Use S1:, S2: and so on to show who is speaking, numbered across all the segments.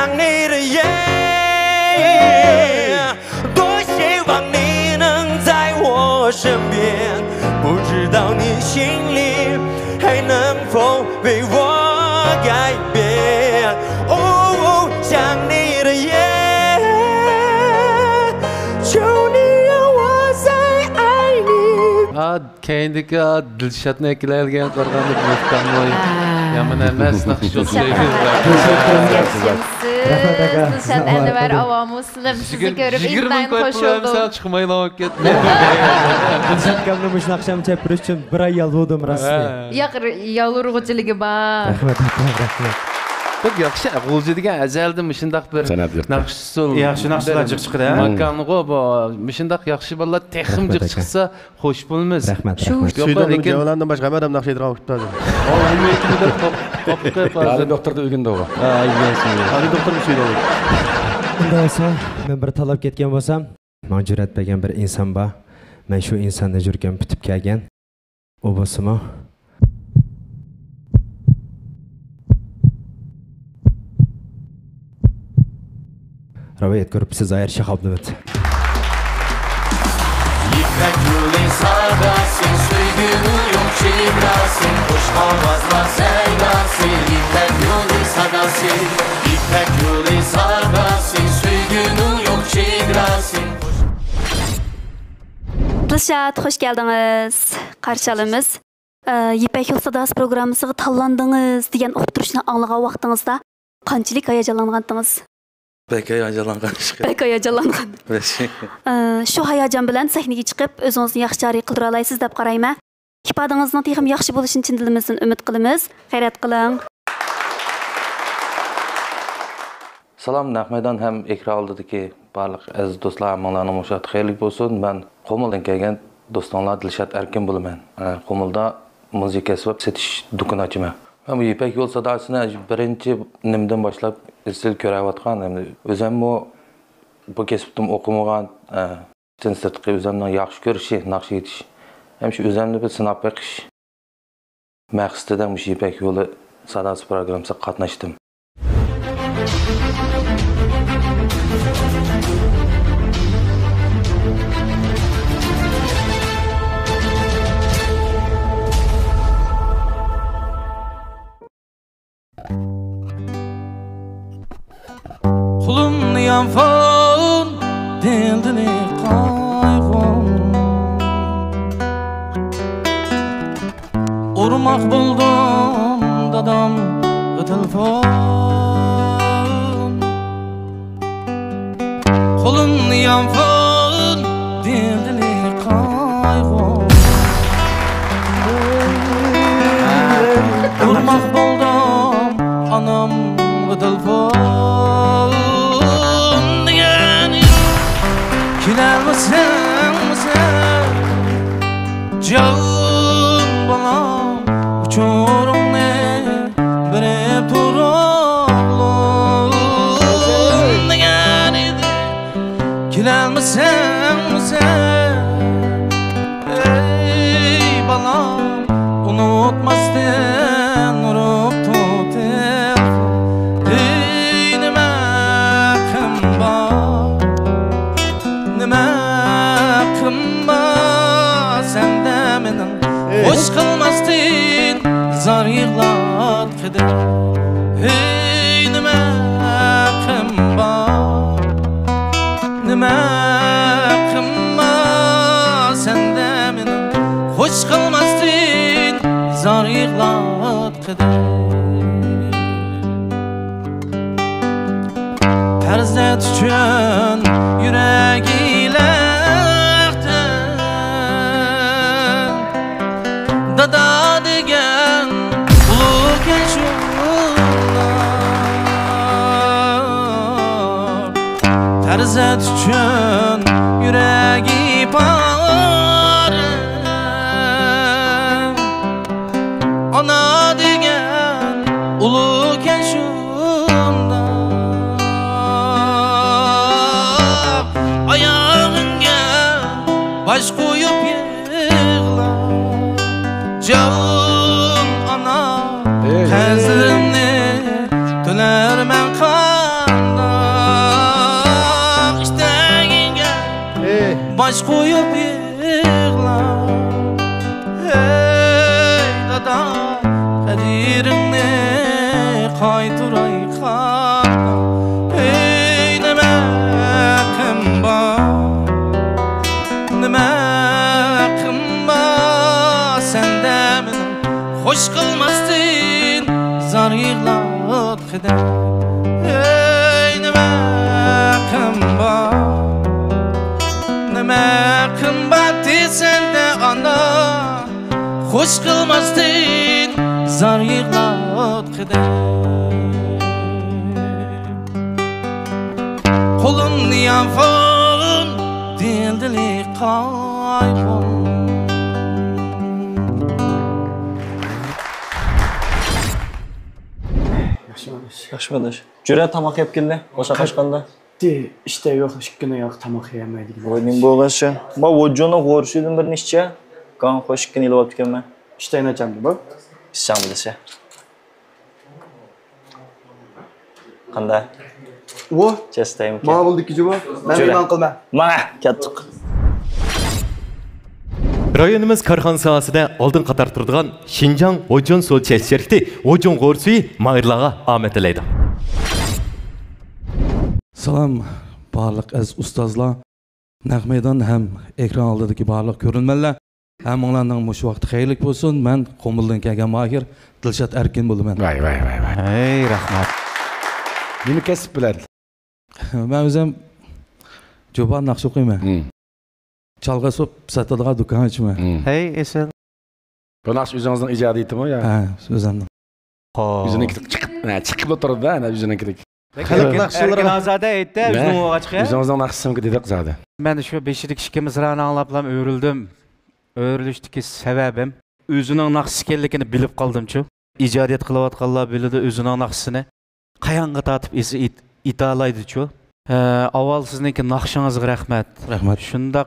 S1: 想你的夜，多希望你能在我身边，不知道你心里还能否为我改变。哦，想你的夜，求你让我再爱你。
S2: Kendiki Dilşat'ın eklerken korkandı Wolfgang yaman emas naqsh
S3: Dilşat Enver avamısını sizi görüp intayin hoş oldum.
S2: Sen çıkmayın alıp ketme.
S4: Dilşat kamını muş naqsham chapirish uchun bir ay yalvodim rasmiy.
S3: Yo'q, yolurg'uchiligi bor.
S4: Rahmat.
S2: Çok yaxshi, G'o'zi degan azaldan shundaq bir naqshsul.
S5: Yaxshi naqshlar chiqdi.
S2: Makanni bu shundaq yaxshi bolalar texim chiqsa xo'sh bo'lmas.
S4: Rahmat.
S5: Lekin javonlardan boshqa ham adam naqsh aytib o'tdi. Ali doktorda o'rgandi u. Ha, Ali doktor bir şey oldu.
S4: Unda olsa, men bir talab ketgan bo'lsam, men juratmagan bir inson bor. Men shu insonni jurgan bitib kelgan. U bo'lsa-mu Ravayet grupsi Zahir Şahablıvet.
S1: İpek yolun sağdasın, söygünün yok çiğdasın, hoş havazlar sevdasın. İpek yolun sağdasın, İpek yolun sağdasın, söygünün yok çiğdasın.
S6: Dilşat, hoş geldiniz. Karşılığımız. İpek Yol Sadası programımızı tallandınız degan o'qtirishni anglagan vaqtingizda qanchalik hayajonlangandingiz?
S5: Pek hayajonlangan.
S6: Pek hayajonlangan. Shu hayajon bilan sahnaga chiqib, o'zingizni yaxshi joriy qildira olasiz deb qarayman. Ifodangizning texim yaxshi bo'lishini chin dilimizdan umid qilamiz. Xayrat qiling.
S7: Salam, Naqmaydan ham ekran oldidagi barliq aziz do'stlar, hammalarning mushot xayrlik bo'lsin. Men Qumuldan kelgan do'stonlar Dilshod Erkin bo'laman. Qumulda muzika va setish do'kon ochaman. Men bu İpek Yol Sadasini birinchi nimdan boshlab izchil ko'rayotgan, o'zim bu kasbim o'qimagan, sirtqi o'zimning yaxshi ko'rishi, naqsh etish, ham shu o'zimni bir sinab beqish maqsadidan bu İpek Yolu Sadasi programmasida qatnashdim.
S1: Kulum yanfon, dildini kaygım. Urmak buldum dadam telefon. Kulum yanfon, dildini kaygım. Urmak buldum anam telefon. Kilermesin sen can bana uçurum ne verip duralım yani kilermesin sen ey bana unutmazdan unup tutar dinime kımba sende menin hoş kılmazdın zar yığlat keder hey nime kımba sende menin hoş kılmazdın zar yığlat keder terzet üçün yüreğiyle Dada degen ulu geçunlar Terzet üçün yüreği parem Ana degen ulu geçunlar Ayağınga baş koyup yığlar Can ana Hazırını döner men kan
S8: qaytıray xalqa ey nima qimba sende mening xo'sh qilmasdin zar yig'lat qidam ey nima qimba desende ana xo'sh qilmasdin zar yig'lat qidam qo'limni yavon dildili qayg'um
S5: Yaxshi. Jo'ra tamoq yeb keldi. O'sha qashqanda.
S9: İşte yok, 2 kun yo'q tamoq yemaydi.
S5: Bo'yning bo'g'ashi. Ma vojjoni g'o'rshidim bir nechcha. Qon xo'sh 2 kun yilib o'tganman.
S9: İşte nechamdi bu?
S5: Isham bilsa. Qanday?
S9: Bu?
S5: Chestaymi?
S9: Ma bo'ldiki bu. Men iman qilma.
S5: Mana ketdik.
S1: Rayonimiz karxana sahasida oldin qator turadigan Xinjiang Ojon Sochel şirkati Ojon G'o'rsuyi mahirlarga omad tilaydi.
S2: Salam barliq aziz ustozlar, naq maydon ham ekran oldidagi barliq ko'rinmanlar. Hammanglarning mush vaqti xayrlik bo'lsin. Men Qumuldan kelgan mahir Dilshod Erkin bo'laman.
S10: Vay.
S2: Hey, rahmat.
S10: Nima kasb biladi?
S2: Men o'zim jo'ban naqsh o'qiyman. Çalg'a so'p satadigan do'kon ochaman.
S10: Hey, esen. Bu naqsh o'zingizning ijodiyatimi yo?
S2: Ha, o'zimning.
S10: O'ziniki chiqib o'tirdi-da, ana o'ziniki.
S2: Xalq naqshlari
S11: azada aytdi, o'zining o'g'achiga.
S10: O'zingizning naqshimga dedik zada.
S11: Men shu 5-2 misrani anglaplam o'rildim. O'rilishdiki sababim o'zining naqshi ekanligini bilib qoldim-chu. Ijodiyat qilayotganlar biladi o'zining naqshisini. Qayonga tatib esi italaydi-chu. Avval sizningki naqshingizga rahmat.
S2: Rahmat.
S11: Shundaq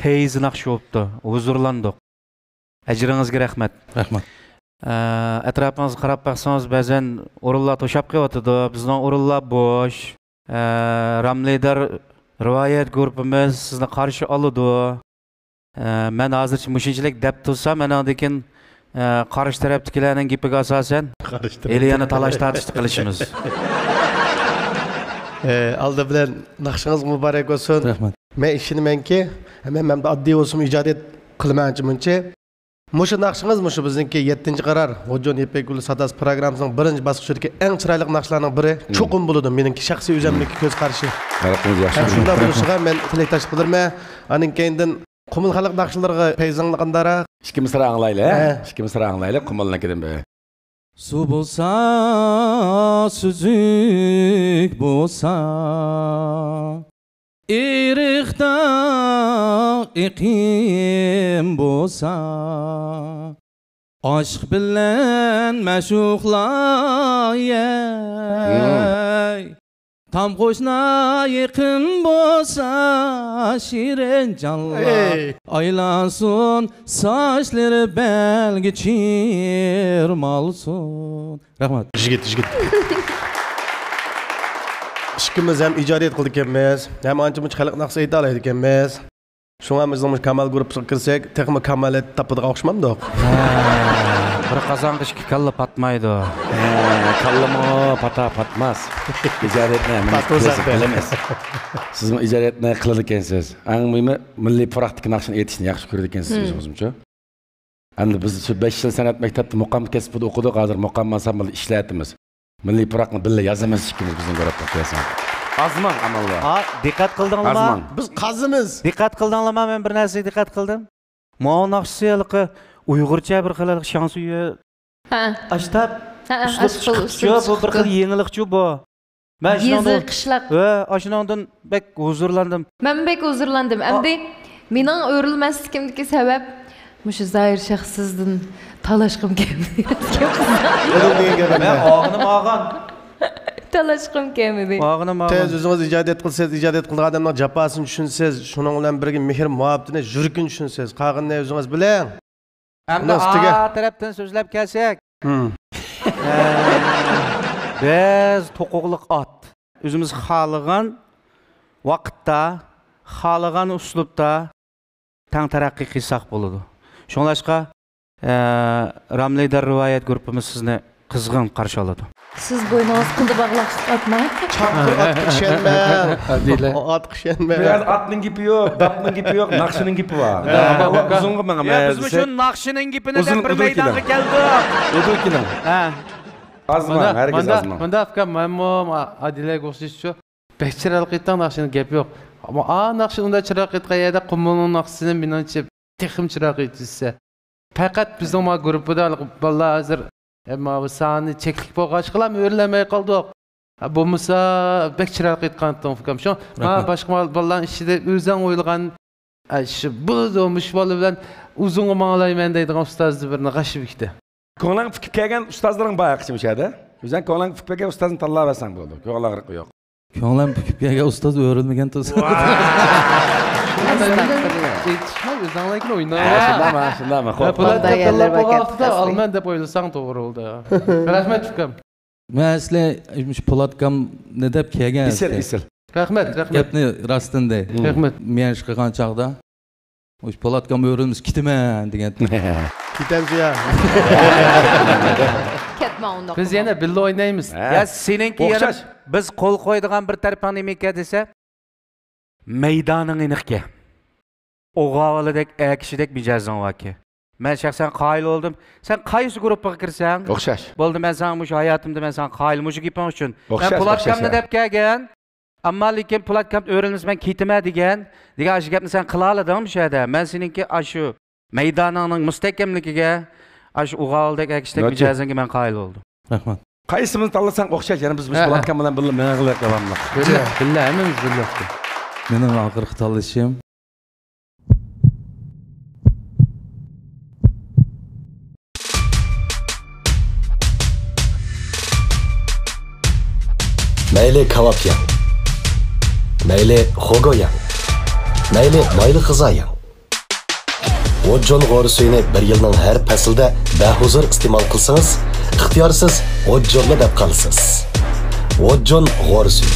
S11: Peyz naqsh bo'libdi. Huzurlandik. Ajringizga rahmat.
S2: Rahmat.
S11: Atrofingizga qarab baqsangiz ba'zan o'rinlar to'shab qo'yotdi. Bizning o'rinlar bo'sh. Ramliydar rivoyat guruhimiz sizni qarshi oladi. Men hozircha mushunchalik deb tursam, mendan qarshi tarafdagilarning gapiga asosan Eliyani talash tartishni qilishimiz.
S12: Aldı bilen naqshingiz muborak bo'lsin.
S2: Rahmat.
S12: Men ishonamanki, men oddiy bo'lsin ijodiyat qilmoqchimanchi. Mushu naqshingiz mushu bizningki 7-qaror Ojon Ipekgul Sadas programmasining 1-bosqichidagi eng chiroyli naqshlarning biri cho'qim bo'ladi. Meningki shaxsiy o'zimniki ko'z qarashi.
S10: Hayotingiz yaxshi.
S12: Shunda bo'lishiga men tilakdosh bildirman. Aning keyindan Qumul xalq naqshlariga peyzangli qandara.
S10: 2 misra anglayli, 2 misra anglayli Qumulnikidan be.
S2: Su bo'lsa, suzuk bo'lsa, iriqda iqim bo'lsa, aşk bilan mash'uqlar tam qo'shna yaqin bo'lsa, shirin jonlar aylansin, sochlari belgi chirmalsin. Rahmat.
S12: Yigit. İkimiz hem ijodiyat qildik ekanmiz, hem ancha-muncha xalq naqshi ayta oladi ekanmiz. Shunga bizning Kamal guruhiga kirsak, texnik kamalat topadigan o'xshamamdi.
S11: Bir qozonqish 2 kalla patmaydi.
S10: Kallama patmas. Ijodiyatni bilamiz. Siz ijodiyatni qiladi ekansiz. Eng muhimi milliy praktik naqshni aytishni yaxshi ko'radi ekansiz o'zingizcha. Endi biz 5 yil san'at maktabida muqam kasbida o'qidik, hozir muqam ansambl ishlatamiz. Milliy prakni billa yozamiz ikkimiz bizning guruhda qo'yasan.
S11: Azman amallar. Ha, diqqat qildingizmi?
S12: Biz qazimiz.
S11: Diqqat qildingizmi? Men bir narsaga diqqat qildim. Mo'o naqshchilikqa Uyg'urcha bir xil shansuya.
S3: Ha.
S11: Ashtab.
S3: Uslub.
S11: Bu bir xil yenilikchi bu. Men
S3: shundan qishloq.
S11: Ashundan bek huzurlandim.
S3: Men bek huzurlandim. Endi mening o'rilmasligimdagi sabab mushu Zoir shaxsizdan talashqim keldi.
S11: Men og'nim.
S3: Talashqim kelmedi.
S12: Tez o'zingiz ijodiyat qilsangiz, ijodiyat qilgan odamning jafosini tushunsangiz, shuning bilan birga mehr muhabbatini yurkin tushunsangiz, qolganini o'zingiz bilan.
S11: Endi tarafdan so'zlab kelsak. Biz to'quqliq ot. O'zimiz xohlagan vaqtda, xohlagan uslubda tang taraqqiy qilsak bo'ladi. Shunlashqa Ramliydar rivoyat guruhimiz sizni qizg'in qarshi oladi.
S3: Siz boynunuz kıldı bağlaq atma.
S12: Çapkır attık şenme. Attık şenme.
S10: Biraz atının gipi yok, dapının gipi yok, nakşının gipi var. Uzun mu bana?
S11: Biz şu nakşının gipini de bir meydana geldik.
S10: Ödülkinin. Azman, herkes azman.
S13: Manda afkam mamom Adile Goşişçu. Bekçiralık ettan nakşının gipi yok. Ama nakşında çırak et qayada qumulun nakşının binançı texim çırak etse. Fakat bizning ma grupida balla hozir bu sani cheklik bo'lgach qilam o'rlamay qoldik. Bo'lmasa bekchiroq aytgandim fikrim shu. Boshqa bolalar ichida o'zing o'ylagan shu bo'lmuş bola bilan uzun manglayman deydigan ustozni birini g'ashibikdi.
S10: Ko'nglang fikib kelgan ustozlaring bor qilishadi. O'zing ko'nglang fikib kelgan ustozni tanlab olsang bo'ldi. Ko'nglang yo'q.
S2: Ko'nglim fikib kelgan ustoz o'rilmagan tursa.
S13: O'zinglarga o'ynay.
S10: Shundami?
S13: Alman deb o'ylasang to'g'ri bo'ldi. Rahmat fikrim.
S2: Men asli shu Po'latkam ne deb kelgan.
S10: Isil.
S13: Rahmat.
S2: Gapni rostinde.
S13: Rahmat.
S2: Men ish qilgan chaqda shu Po'latkam o'rinimiz kitaman degan.
S12: Kitamiz ya.
S3: Ketma unda.
S13: Biz yana birga o'ynaymiz.
S11: Ya seninki yarim biz qo'l qo'ydigan bir tarafing nima desa meydanın iniqke. O'g'avaldek akishidek mijozing vaki. Men shaxsan qoyil oldim. Sen qaysi guruhga kirsang?
S10: O'xshash.
S11: Bo'ldi, men sana mush hayotimda men sana qoyil mush gapim uchun. Men Po'latkamni deb kelgan. Ammo lekin Po'latkam o'rinimiz men ketma degan shu gapni sen qila oladingmi shu yerda? Men seninki shu maydonning mustahkamligiga shu o'g'avaldek akishidek mijozingga men qoyil oldim.
S2: Rahmat.
S10: Qaysimizni tanlasan o'xshash, yana biz Po'latkam bilan birga meng'ilib qolamiz.
S13: Billa, hammamiz birga.
S2: Mening oxirgi tanlashim
S14: Mayli kebab yang, mayli xogo yang, mayli mayli qiza yang. O'jon g'orisini bir yilning har faslida bahuzur iste'mol qilsangiz, ixtiyorsiz o'jonni deb qolasiz. O'jon g'orisi.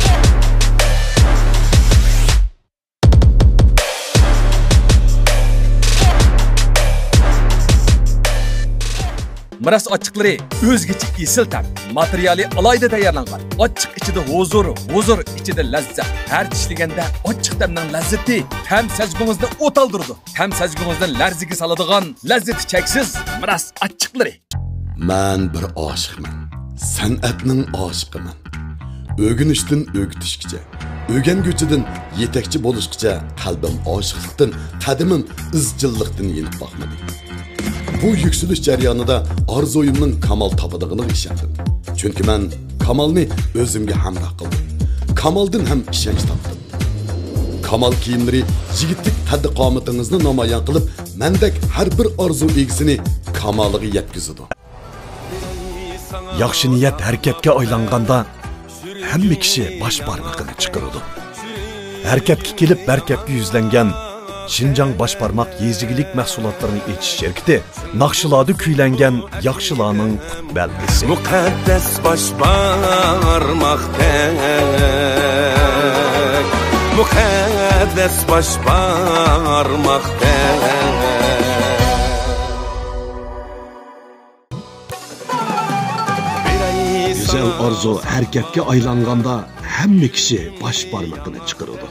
S15: Miras ochiqlari o'zgacha esil tam, materiali alayda tayyorlangan. Ochiq ichida huzur ichida lazzat. Har tishlaganda ochiq tamning lazzati ham sezgingizni o'taldirdi. Ham sezgingizni larziga soladigan lazzati cheksiz miras ochiqlari.
S16: Men bir oshiqman. San'atning oshiqiman. O'ginishdan o'gitishgacha, o'rganguchidan yetakchi bo'lishgacha qalbim oshiqlikdan, qadimim izchillikdan yenib boqmadi. Bu yükseliş jarayonida orzuimning kamal topadiganini ishondim. Chunki men kamalni o'zimga hamroh qildim. Kamaldan ham ishonch topdim. Kamal kiyimlari yigitlik qaddi-qomatingizni namoyon qilib, mendek har bir orzu egisini kamaliga yetkazadi. Yaxshi niyat harakatga aylanganda hamma kishi bosh barmog'ini chiqaradi. Harakatga kelib, harakatga yuzlangan Şinjan başparmak yezigilik mahsulotlarini içiş şirketi Nakşilada kuylangan yaxshilarning qut belgisi.
S8: Muqaddas başparmakdek, muqaddas başparmakdek.
S16: Güzel arzu hareketga aylanganda hamma kishi bosh barmog'ini chiqaradi.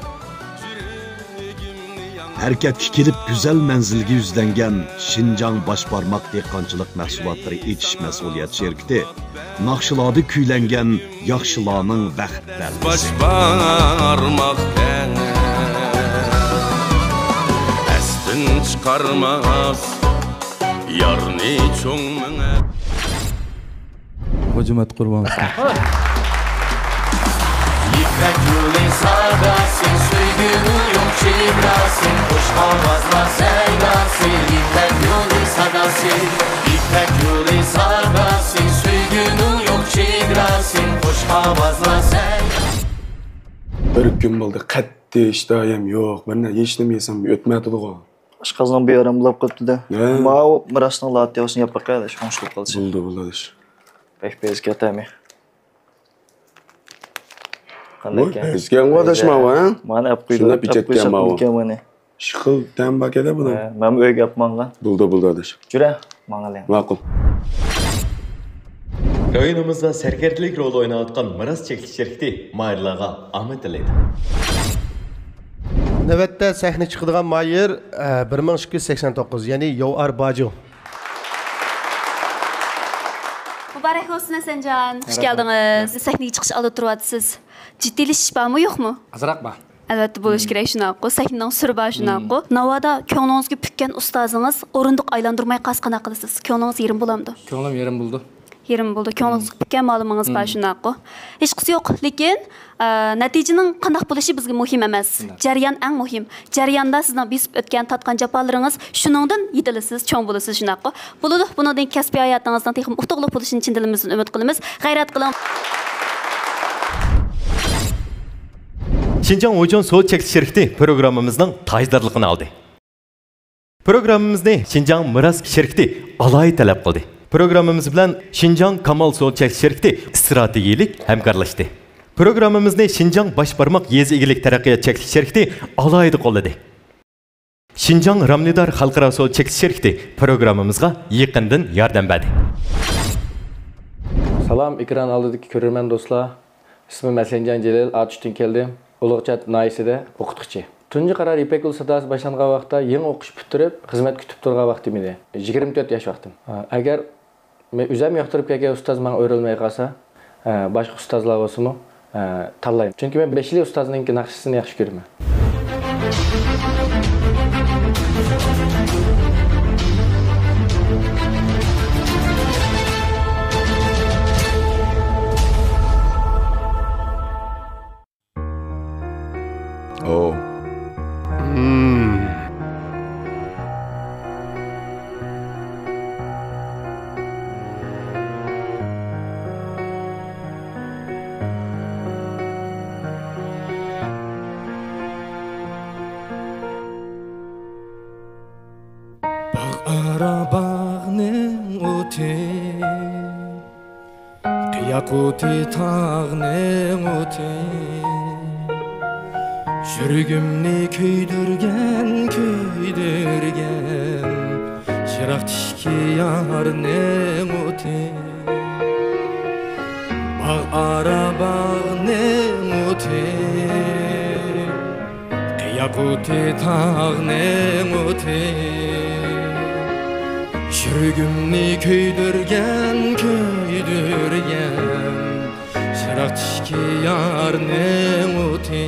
S16: Hareketga kelib güzel menzilga yuzlangan Şinjan başparmak dehqonchilik mahsulotlari etish mas'uliyat şirketi Nakşilada kuylangan yaxshilarning baxt belgisi.
S8: Başparmakdan astin chiqarmas yarni cho'ngmanga.
S2: Hocamat qurban.
S8: İpek yolu sağdasın, söygünün yok çiğdasın, hoş havazlar sevdasın. İpek yolu sağdasın, İpek yolu sağdasın, söygünün yok çiğdasın, hoş havazlar sevdasın.
S9: Bir gün oldu, qattiq ishtahim yo'q, mana hech nima yesam o'tmadi o.
S5: Oshqozon bir yarim bo'lib qolibdi da. Ma mirasning latiyosini yeb qo'yadi, shuncha qilsin.
S9: Bo'ldi.
S5: Pek ketami.
S9: Ezgan odashmawa.
S5: Mana olib qo'ydim.
S9: Shunda pichakkan
S5: mana.
S9: Shiqil tambakada buni.
S5: Men uyga olib mangan.
S9: Bo'ldi adash.
S5: Jura, mangalang.
S9: Ma'qul.
S17: Rayonumuzda serkertilik rolü oynayotgan Miras çekiliş şirketi Mayırlarga Ahmet Alaydı.
S12: Növbətdə səhnə çıxıdığan Mayır 1289, yəni Yovar Bacı.
S6: Mübarək olsun Əsəncan. Xoş gəldiniz. Səhnəyə çıxış alıb turvatsız. Ciddiləşiş barmı, yoxmu?
S10: Azraq ba.
S6: Əlbəttə buluş kerak şunaqı. Səhnənin sürü bar şunaqı. Navada köңlüңizgə pükkan ustazınız orunduq aylandırmay qasqana qılısınız. Köңlüңiz yerim bulamdı?
S10: Köңlüm yerim buldu.
S6: Yerim buldu. Köңlüңizgə pükkan malımınız bar şunaqı. Heç qısı yox, lekin naticenin qandaq bo'lishi bizga muhim emas. Jarayon eng muhim. Jarayonda sizning besib o'tgan tatqan jafolaringiz shuningdan yetilisiz, cho'ng bo'lasiz shunaqi. Bo'ladi, bundan kasbiy hayotingizdan texim utuqli bo'lishini chin dilimizdan umid qilamiz. G'ayrat qiling.
S17: Şinjan Ojon Sol Çekiliş Şirketi programımızın tajdorligini aldı. Programımızda Şinjan Miras Şirketi alayı talab qildi. Programımız bilan Şinjan Kamal Sol Çekiliş Şirketi stratejilik hamkorlashdi. Programımızda Şinjan Başbarmaq Yezi İgilik Taraqqiyot Çekiliş Şirketi alaydı qo'lladi. Şinjan Ramlidar Xalqaro Sol Çekiliş Şirketi programımızga yaqindan yordam berdi.
S7: Salam ekran oldidagi ko'rarman do'stlar. İsmim Əsəncan Celal, Atuşdan keldim. Ulug'chat naisida o'qituvchi. Tunji qarar İpek Ul sadasi boshlangan vaqtda yangi o'qish bitirib, xizmat kutib turgan vaqtim edi. 24 yosh vaqtim. Agar men o'zim yoqtirib kelgan ustoz menga o'rilmay qolsa, boshqa ustozlar bo'lsa-mu, tanlayman. Chunki men 5 yil ustozning naqshisini yaxshi ko'raman.
S9: Oh.
S1: Bağning o'ti qiyaquti tog'ning o'ti Şürgümni köydürgen Şırak tişki yarning o'ti Bağ ara bağning o'ti Qiyaquti tog'ning o'ti Şürgümni köydürgen Şırak tişki yarning o'ti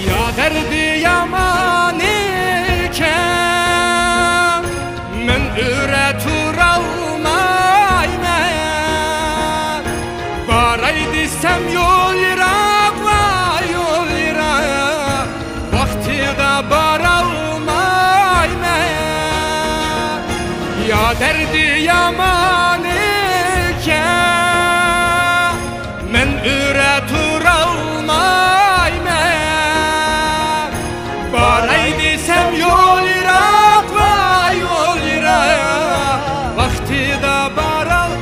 S1: Ya derdi yaman iken Men üre turalmayman Baray desem yol yirak va yol yirak Vaktida baralmayman Ya derdi yaman iken Men üre turalmayman Baray desem yol yirak va yol yirak Vaktida baralmayman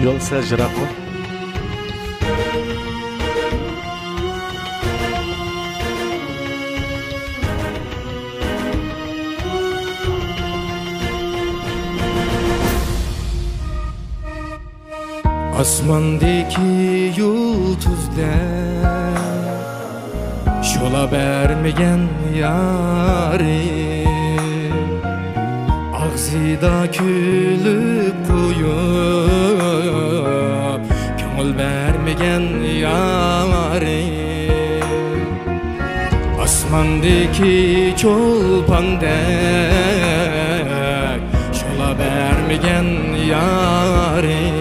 S10: Yol sel jirak mı?
S1: Asmandaki yulduzlar Şola vermeyen yarim Ağzıda külüp koyup Köngül vermeyen yarim Asmandaki çolpandek Şola vermeyen yarim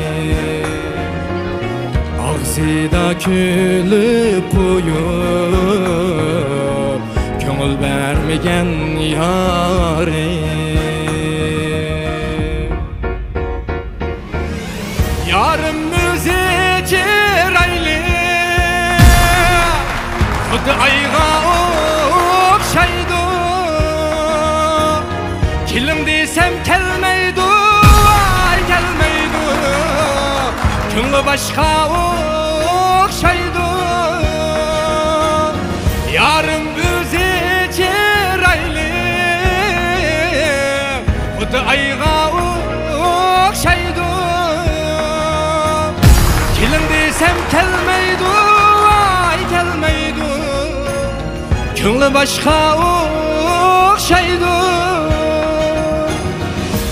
S1: Ağzıda külüp koyup Köngül vermeyen yarim Yarım müze çiraylı Kudu ayga okşaydı Kilim desem kelmeydi Ay kelmeydi Ko'ngli boshqa o'xshaydi Yarim o'zi chiroyli Xuddi ayga o'xshaydi Kelin desam kelmaydi ay kelmaydi Ko'ngli boshqa o'xshaydi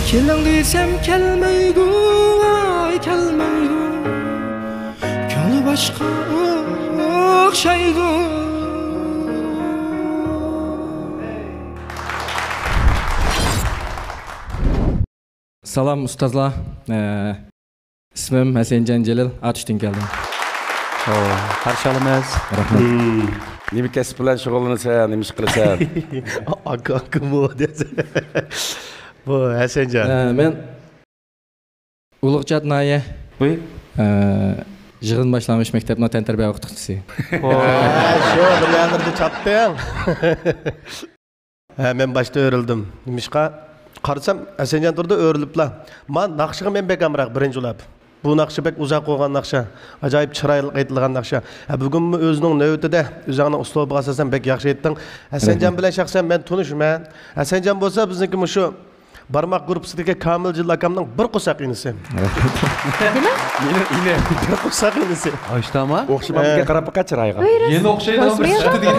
S1: Kelin desam kelmaydi ay kelmaydi Ko'ngli boshqa o'xshaydi
S18: Salam ustozlar. İsmim Hasanjan Jalil, Atishdan keldim.
S11: Qarshi olamiz.
S18: Rahmat.
S10: Nima kasb bilan shug'ullanasan, nima ish qilasan?
S12: Aka modez. Bu Hasanjan.
S18: Men Ulug'chat Naya.
S11: Voy.
S18: Yig'in boshlanish maktabning tan tarbiya o'qituvchisi.
S12: Shu bir yerda chapding. Men boshda o'rildim. Nimishqa qarasam Hasanjan turdi o'rilibla. Men naqshiga men bek amroq birinchi ulab. Bu naqshi bek uzoq qo'ygan naqsha, ajoyib chiroyli aytilgan naqsha. Bugun o'zining navbatida o'zingni ustobiga asosan bek yaxshi aytding. Hasanjan bilan shaxsan men tanishman. Hasanjan bo'lsa bizniki shu barmoq gruppasidagi Kamiljon akamning bir qo'saq inisi.
S3: Nima?
S12: Meni bir qo'saq inisi.
S10: Oyshtama? O'xshamamga qarab qachirayga.
S13: Endi o'xshaydi degan.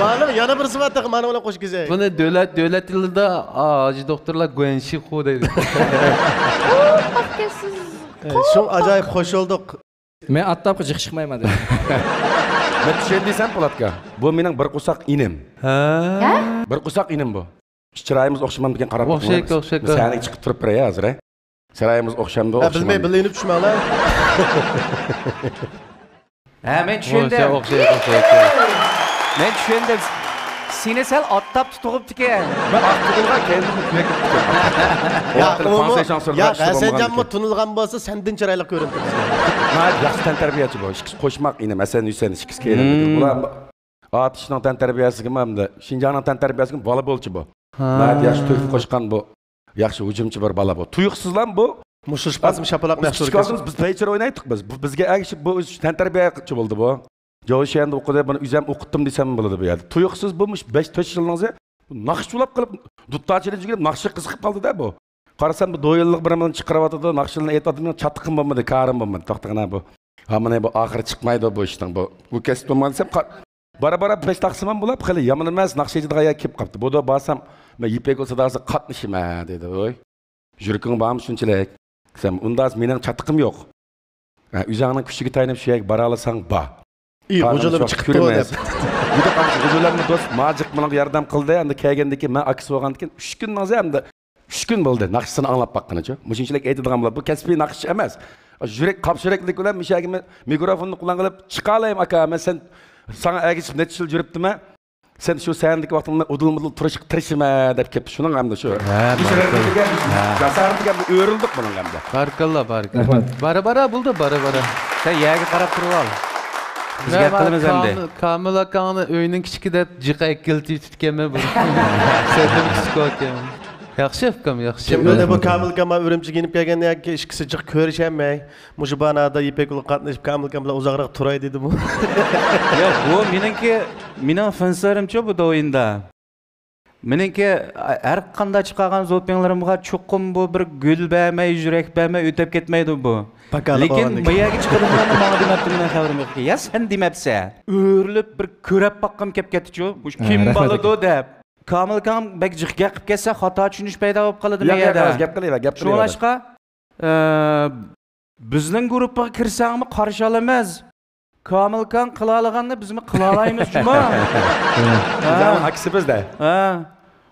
S12: Mana yana bir sifatda mana bilan qo'shib kelsak.
S13: Buni davlat tilida hoji doktorlar Guanshixo deydi.
S12: Şu ajoyib qo'shildik.
S18: Men attapga chiqmayman dedim.
S10: Men tushundiysan Po'latga. Bu mening bir qo'saq inim.
S13: Ha?
S10: Bir qo'saq inim bu. Chiroyimiz o'xshamam degan qarab
S13: o'xshaydi.
S10: Seni chiqib turib bir hozir. Chiroyimiz o'xshamdi, o'xshamadi.
S12: Bilmay bilinib tushmanglar.
S11: Ha, men tushundim.
S13: O'xshaydi.
S11: Men tushundim. Seni sal ottap tutibdi-ku.
S10: Men aqlga keldim, kuyak ketdim.
S12: Ya, Hasanjan mı tunilgan bo'lsa, sendan chiroyli ko'rindi.
S10: Ha, yaxshi tan tarbiyachi bu. Ikki qo'shmoq inim, Hasan Husayn ikki kelindi. Ular atishning tan tarbiyasiga hamda Shinjongning tan tarbiyasiga bola bo'lchi bu. Ha, yaxshi to'yib qo'shgan bu. Yaxshi hujumchi bir bola bu. Tuyuqsizlan bu.
S12: Mushush pasm shapaloq yaxshi
S10: o'rgatamiz. Biz paychar o'ynaydik biz. Bizga agishib bu tan tarbiyachi bo'ldi bu. Jo'shanda o'qidi, buni o'zim o'qitdim desam bo'ladi bu yerda. Tuyuqsiz bo'lmuş 5-4 yilingizda naqshulab qilib, duttachilik yigirib naqshi qiziqib qoldi-da bu. Qarasam bu do'yinlik bir bilan chiqaryotdi, naqshini aytadimi, chatqim bo'lmadi, karim bo'lmadi, to'xtag'ana bu. Hamma bu oxiri chiqmaydi bu ishdan bu. Bu kasb bo'lmasa bara 5 taqsim ham bo'lib, xili yomon emas, naqshichiga kelib qoldi. Bu da borsam, men Yipek sadasi qatnashman dedi, voy. Yurking bormi shunchalik? Sen undan mening chatqim yo'q. O'zingning kuchiga tayanib shu yerga bora olasan, ba. Hocalar chiqib deb. Juda qancha hocalarni do'st Majik bilan yordam qildi. Endi kelgandiki men aks bo'lgandan 3 kun nazar hamda 3 kun bo'ldi. Naqshini anglab baqqanicha. Mushunchalik aytadigan bo'lar. Bu kasbiy naqsh emas. Yurak qapshiraklik bilan mishagimni mikrofonni qo'llanib chiqa olayim aka. Men sana agishib necha yil yuribdimi? Sen shu sandagi vaqtimda udul-mudul turishib tirishma deb kelib shuning hamda shu. Jasardiga o'rildik buning hamda.
S13: Barakalloh, barakalloh. Bara bo'ldi, bara.
S11: Sen yerga qarab turib ol. Bizga qilamiz endi.
S13: Kamil akani uyning kichik deb jiqa ikkilti tutganman bu. Sedim kichik yaxshi fikrim, yaxshi.
S12: Kimda bu Kamil akama Urumchiga inib kelgandan keyin ikkisi jiq ko'rishamay. Mushu banada Yipekul qatnashib Kamil akam bilan uzoqroq turay dedim.
S11: Yo'q, bu mening fansarimcha bu o'yinda. Meniki har qanday chiqqan zo'pinglarimga cho'qim bu bir gul bermay, yurak bermay o'tib ketmaydi bu. Lekin bu yerga chiqadigan menga demabdi, men xabarim yo'q. Ya sen demabsan. O'rilib bir ko'rab baqqam kelib ketdi-ku. Bu kim bo'ladi deb. Kamil akam bek jiqga qilib kelsa, xato tushunish paydo bo'lib qoladi bu yerda.
S10: Gap qilayver, gap qilayver.
S11: Shunlashqa bizning guruhga kirsangmi qarshi olamiz. Kamil akam qila olganni bizmi qila olamiz juma.
S10: Bizning aksibizda.
S11: Ha.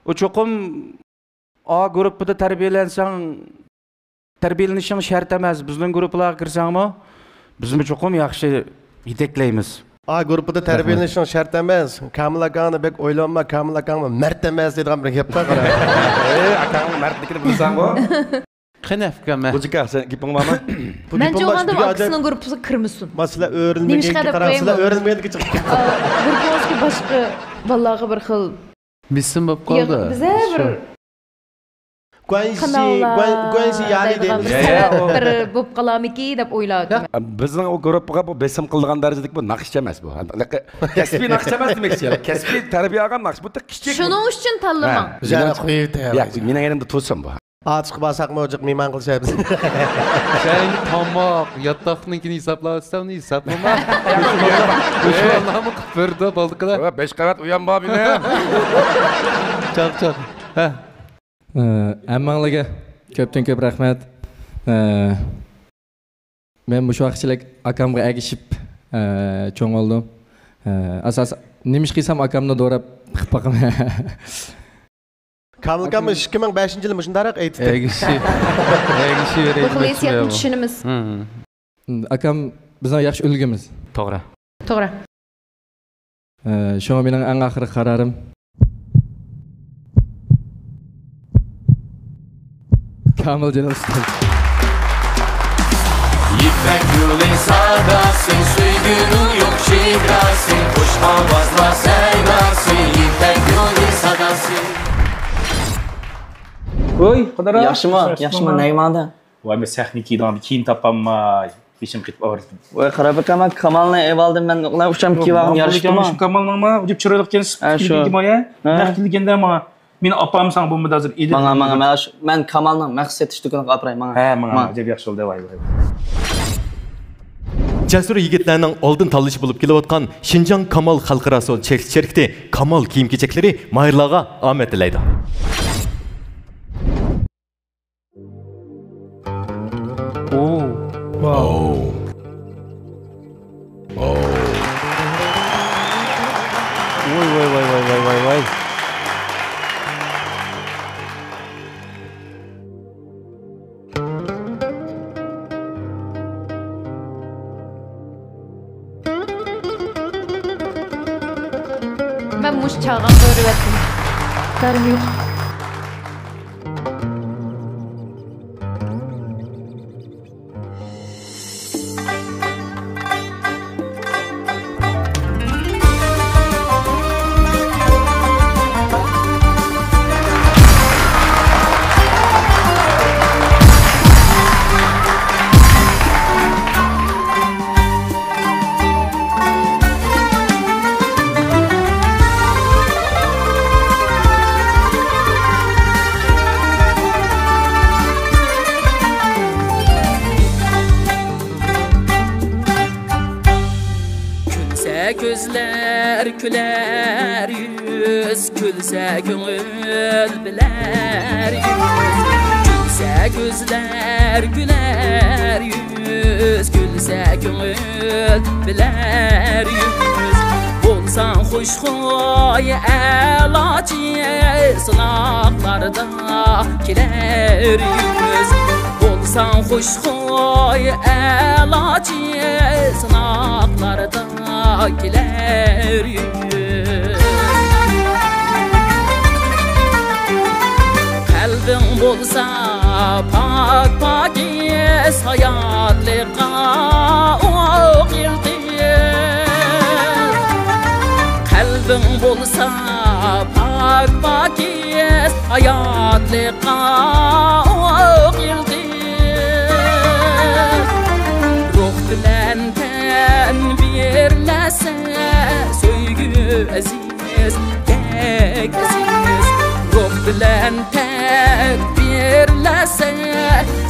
S11: O cho'qim A guruhida tarbiyalanishing shart emas. Bizning guruhlarga kirsangmi, bizmi cho'qim yaxshi yetaklaymiz.
S12: A guruhida tarbiyalanishing shart emas. Kamil akani bek o'ylanma, Kamil akani mard emas degan bir gap bor.
S10: Akani mardligini bilsang-ku.
S13: Qana fikrim.
S10: Hujika, sen gaping bormi?
S3: Men jo'g'andim aksning guruhiga kirmisin.
S12: Masala o'rinmagan qarasizlar, o'rinmagan chiqib.
S3: Guruhimizga boshqa bolalarga bir xil
S13: Bizim bo'lib qoldi.
S3: Bize bir
S12: Guanxi yani deymiz.
S3: Bir bo'p qalamiki deb o'yladim.
S10: Bizning o gruppaga bu besim qilgan darajadagi bu naqshcha emas bu. Kasbiy naqshcha emas demoqchi. Kasbiy tarbiya olgan naqsh. Bu kichik.
S3: Shuning uchun tanlamang.
S12: Jana qo'yib
S10: Ya, mening elimda to'sam bu.
S12: Açıq basaqmı ojiq mehman qilishamiz.
S13: Sen tomoq, yotoqninkini hisoblab olsam, hisoblama. O'shanlarni qilib bo'ldi-da.
S10: 5 qavat uyan bor meni.
S13: Choq. Ha.
S18: Hammanglarga ko'pdan-ko'p rahmat. Men bu vaqtchilik akamga agishib cho'ng oldim. Asosan nima ish qilsam akamni do'rab qilib boqaman.
S12: Kamilkam 2005-yil mushundaroq aytdi.
S13: Egishi
S3: Bu xilosiyatni tushunamiz.
S18: Akam bizning yaxshi ulgimiz.
S11: To'g'ri.
S3: To'g'ri.
S18: Shunga mening eng oxirgi qarorim Kamiljon ustoz.
S8: İpek yolu sadasın, suygunu yok şidrasın, kuş havazla sevdasın, İpek yolu sadasın.
S5: Oy, yaxshimi, naymanda?
S19: Voy, men texnikiydan keyin topamay. Beshim ketib o'rdim.
S5: Voy, qarab bakaman, Kamalni evaldim men, ular uchun kevag'im yarashdimi?
S19: Shu Kamalningmi? Deb chiroyli ekansiz. Moya. Naqtilganda mana meni opam sang bo'lmadi hozir edi.
S5: Mana, men Kamalning maxsus etish do'koniga olib boray, mana.
S19: Ha, mana, deb yaxshi bo'ldi, voy.
S17: Cesur yigitlerinin oldun tanlaşı bulup kelayotgan Şinjan Kamal Xalqaro şirkati Kamal kiyim-kechakleri mayırlarga omad tilaydi.
S11: Vay.
S3: Ben muş çağan görüverdim. Darım yok.
S20: Güler yüz, gülse gönül biler yüz. Gülse gözler güler yüz, gülse gönül biler yüz. Bolsan hoş hoy elacı, sınaklarda kiler yüz. Bolsan hoş hoy elacı, sınaklarda kiler yüz. Kalbin bolsa pak pakiz, hayatlığa o yıldız. Kalbin bolsa pak pakiz, hayatlığa o yıldız. Ruh bilen ten birlese, söygü aziz, tek aziz. Ruh bilen ten birlese,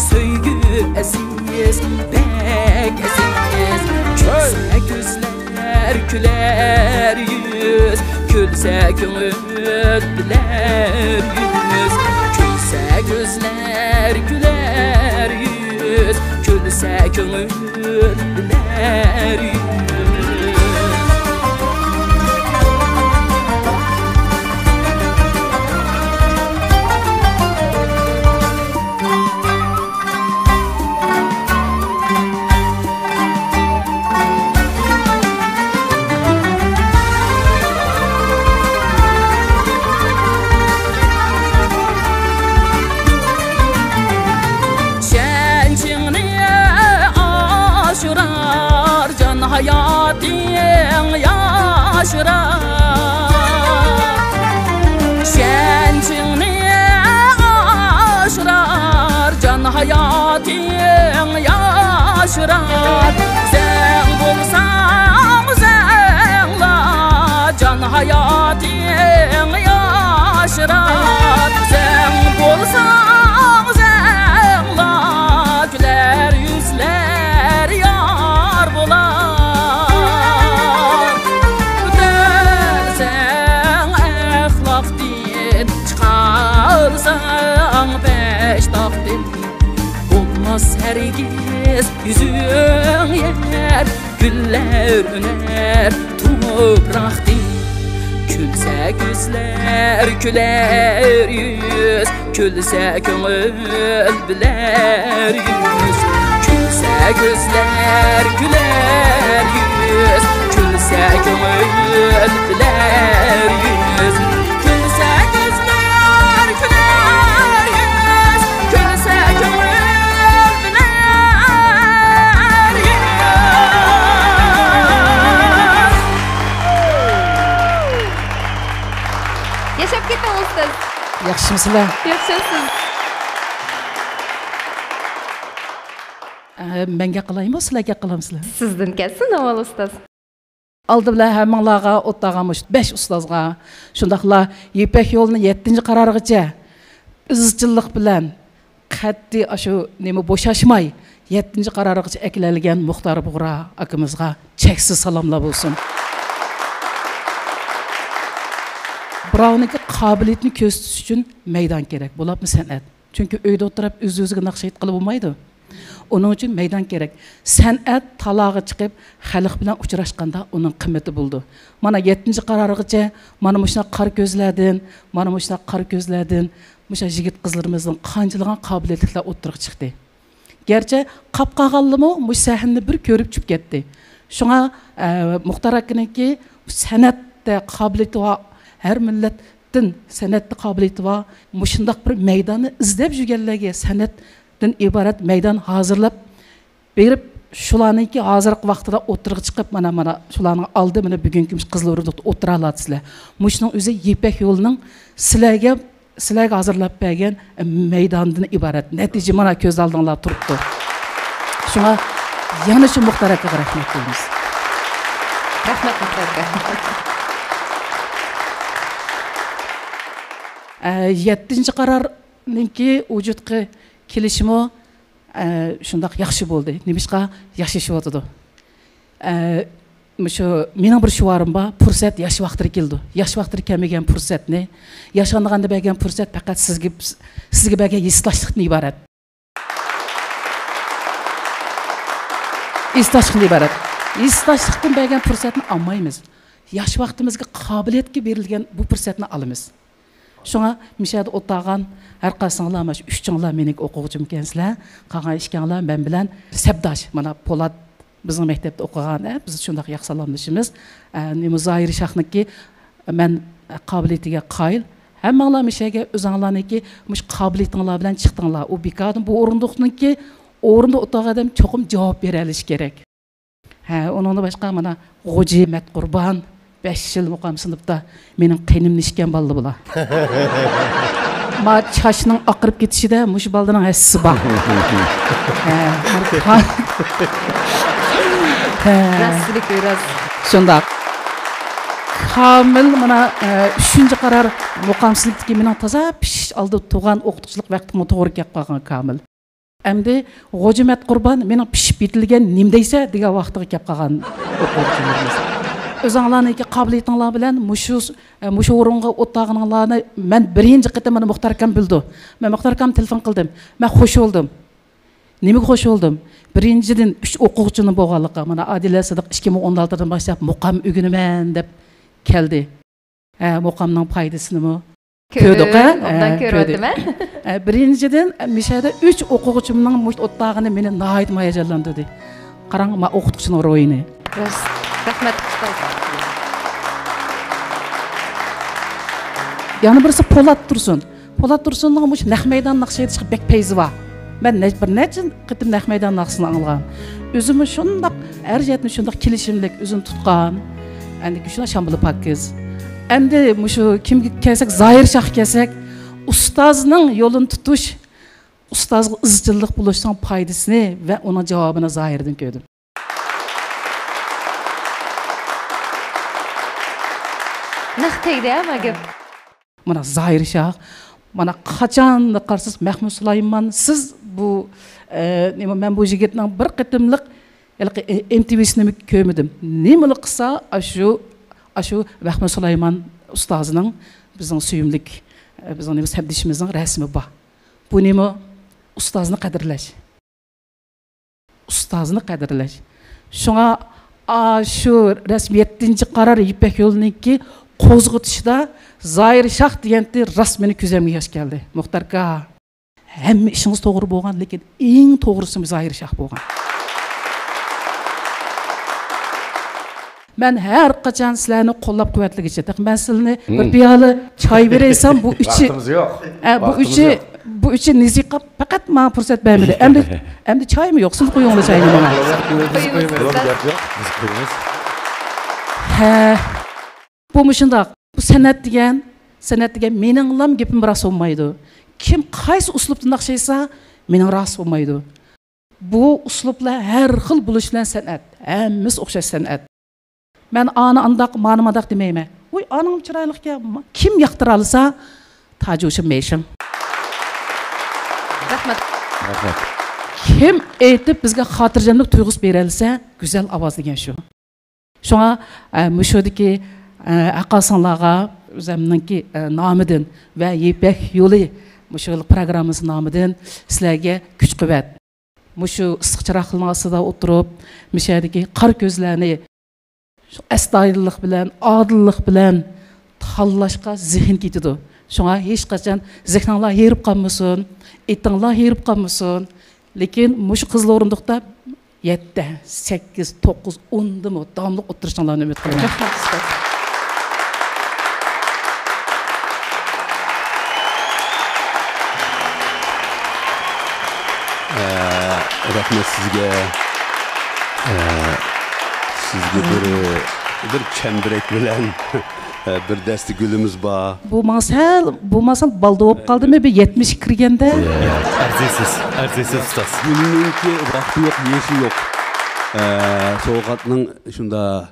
S20: söygü aziz, tek aziz. Gülse gözler güler yüz, gülse gönül biler yüz. Gülse gözler güler yüz, gülse gönül biler yüz. Hayatı yaşırar. Sen bulsan senla can hayatın yaşırar. Sen bulsan senla güler yüzler yar bular. Dersen ahlaktin çıkarsan beş taktin. Olmaz hergiz yüzün yer, güller öner topraktin. Külse gözler güler yüz, külse köngül biler yüz. Külse gözler güler yüz, külse köngül biler yüz. Külse gözler güler yüz, külse köngül biler yüz.
S3: Yaşap ketdim ustoz.
S21: Yaxshimisilar?
S3: Yaxshisiz.
S21: Menga qilaymi, sizlarga qilamsizlar?
S3: Sizdan kelsin avval ustoz.
S21: Aldı bilan hammanglarga o'tag'amish 5 ustozga, shundaqla Ipak yo'lini 7-qarorgacha izchillik bilan qat'iy shu nima bo'shashmay 7-qarorgacha aklangan Muxtor Bug'ra akamizga cheksiz salomlar bo'lsin. Birovniki qobiliyatini ko'rsatish uchun maydon kerak bo'libmi san'at. Chunki uyda o'tirib o'z-o'ziga naqsh qilib bo'lmaydi. Onun uchun maydon kerak. San'at talog'iga chiqib, xalq bilan uchrashganda uning qimmati bo'ldi. Mana 7-qarorgacha mana shuna qor ko'zlardan, musha yigit qizlarimizning qanchalagan qobiliyatlar o'tirib chiqdi. Gerçi qap qolganlimi, bu sahnani bir ko'rib chiqib ketdi. Shunga Muxtor akaninki san'atda qobiliyati va her millatdan san'atda qobiliyati va mushundaq bir maydonni izlab yurganlarga san'atdan iborat maydon hozirlab berib, shularniki hozirgi vaqtida o'tirib chiqib, mana shularning oldi mana bugungi Qizilorduda o'tira olasizlar. Mushuning o'zi Ipak yo'lining sizlarga hozirlab bergan maydondan iborat. Natija mana ko'z oldinglar turibdi. Shunga yana shu Muxtor akaga rahmat deymiz.
S3: Rahmat Muxtor aka.
S21: 7-qarorninki vujudga kelishimi shundoq yaxshi bo'ldi. Nimishqa yaxshi yashayotdi. Shu mening bir shuvarim bor, fursat yosh vaqtida keldi. Yosh vaqtida kelmagan fursatni, yashanganda bergan fursat faqat sizga bergan islashlikdan iborat. Islashlikdan bergan fursatni olmaymiz. Yosh vaqtimizga qobiliyatga berilgan bu fursatni olamiz. Şuna müşahede otağan her qaysыңlar maş 3 жылlar mening o'quvchim ekansizlar. Qolgan 2 жылlar men bilan sabdash. Mana Polat bizning maktabda o'qigan, biz shunday yaxshi salomlashimiz. Muzayir Shahniki men qobiliyatiga qoyil. Hammanglar müşahede o'zinglarniki mush qobiliyatinglar bilan chiqdinglar. U bekadim bu o'rindiqniki o'rinda o'taq odam cho'qim javob bera olish kerak. Onundan boshqa mana G'oji Matqurban 5 yıl muqam sınıfta mening qiynimni ishgan baldı bular. Ma çaşning oqirib ketishida mush baldining hassisi bor.
S3: Rastlik biraz.
S21: Shundaq. Kamil mana 3-qaror muqam sınıftagi mening toza pish oldi tug'an o'qituvchilik vaqtimga to'g'ri kelib qolgan Kamil. Endi G'oji Matqurban mening pishib yetilgan nim deysa degan vaqtiga kelib qolgan o'quvchilarimiz. Özіңларныңки қабілетіңлар білән мұшы орынға оттағыңларны мен бірінші қытым мұны Мұхтар акам білді. Мен Мұхтар акам телефон қылдым. Мен хош болдым. Немеге хош болдым? Біріншіден 3 оқушының болғанлығы. Мына Адила Сыдық 2016-дан башлап мұқам үгінімен деп келді. Мұқамның пайдасыны көдік.
S3: Ondan көрдім.
S21: Біріншіден мешәді 3 оқушымның оттағыны мені нағайт маяжаландырды. Қараң, ма оқытушының ройыны.
S3: Rahmet ustoz.
S21: Yani birisi Polat Tursun'un muş naq meydan naqşaydı çıqıb bek peyzi var. Ben bir neçin qitim naq meydan naqsını anılğan. Özümü şundaq, erjetini şundaq kilişimlik özün tutqan. Endi şuna şambılı pakiz. Endi muşu kim kelsek, Zahir Şah kelsek, ustazının yolun tutuş, ustozga izchillik bo'lishning foydasini va uning javobini zohirdan ko'rdim.
S3: Naq tegdi ama gap.
S21: Mana Zohir Shoh, mana qachon qarsiz Mahmud Sulaymon, siz bu men bu yigitning bir qitimliq MTV'sini ko'rmadim. Nima qilsa shu Mahmud Sulaymon ustozining bizning suyumlik bizning sabdishimizning rasmi bor. Bu nima ustozni qadrlash. Ustozni qadrlash. Shunga shu rasmiyat 7-qaror Ipak yo'liniki qo'zg'atishda Zohir Shoh deganda rasmini ko'zimga yosh keldi. Muxtar aka, hamma ishingiz to'g'ri bo'lgan, lekin eng to'g'risi Zohir Shoh bo'lgan. Ben her qachon sizlarni qo'llab-quvvatlagicha, men sizlarni bir piyola choy beraysam, bu uchi bu uchi niziqa faqat men fursat bermadi. Endi choymi yo'q, siz qo'yinglar choyni mana. Bu shundoq. Bu san'at degan meninglam gapim rost bo'lmaydi. Kim qaysi uslubda naqshaysa, mening rost bo'lmaydi. Bu uslublar har xil bo'lishlar san'at. Hammasi o'xshash san'at. Ben ana andaq, mana mandaq demeyme. Uy, anam chiroyli kim yoqtira olsa, tajuşum meşim.
S3: Rahmat.
S21: Kim aytib bizga xotirjamlik tuyg'usi bera olsa, go'zal ovoz degan shu. Shunga mushodiki aqasanlarga o'zimninki nomidan va Ipak yo'li musholik programmasi nomidan sizlarga kuch-quvvat. Mushu issiq chiroqning ostida o'tirib, mishadagi qor ko'zlarni astoydillik bilan, odillik bilan tanlashga zehn ketadi. Shunga hech qachon zehninglar herib qolmasin, etinglar herib qolmasin. Lekin mush qizlar o'rindiqda 7, 8, 9, 10 dimi davomli o'tirishinglarni umid qilaman.
S16: Rahmet sizge. Sizge bir çemberek bilen bir desti gülümüz var.
S21: Bu masal balda olup kaldı mı? Bir 70 kirgende.
S16: Erzesiz ustas. Gülünün ki vakti yok, yeşi yok. Soğukatının şunda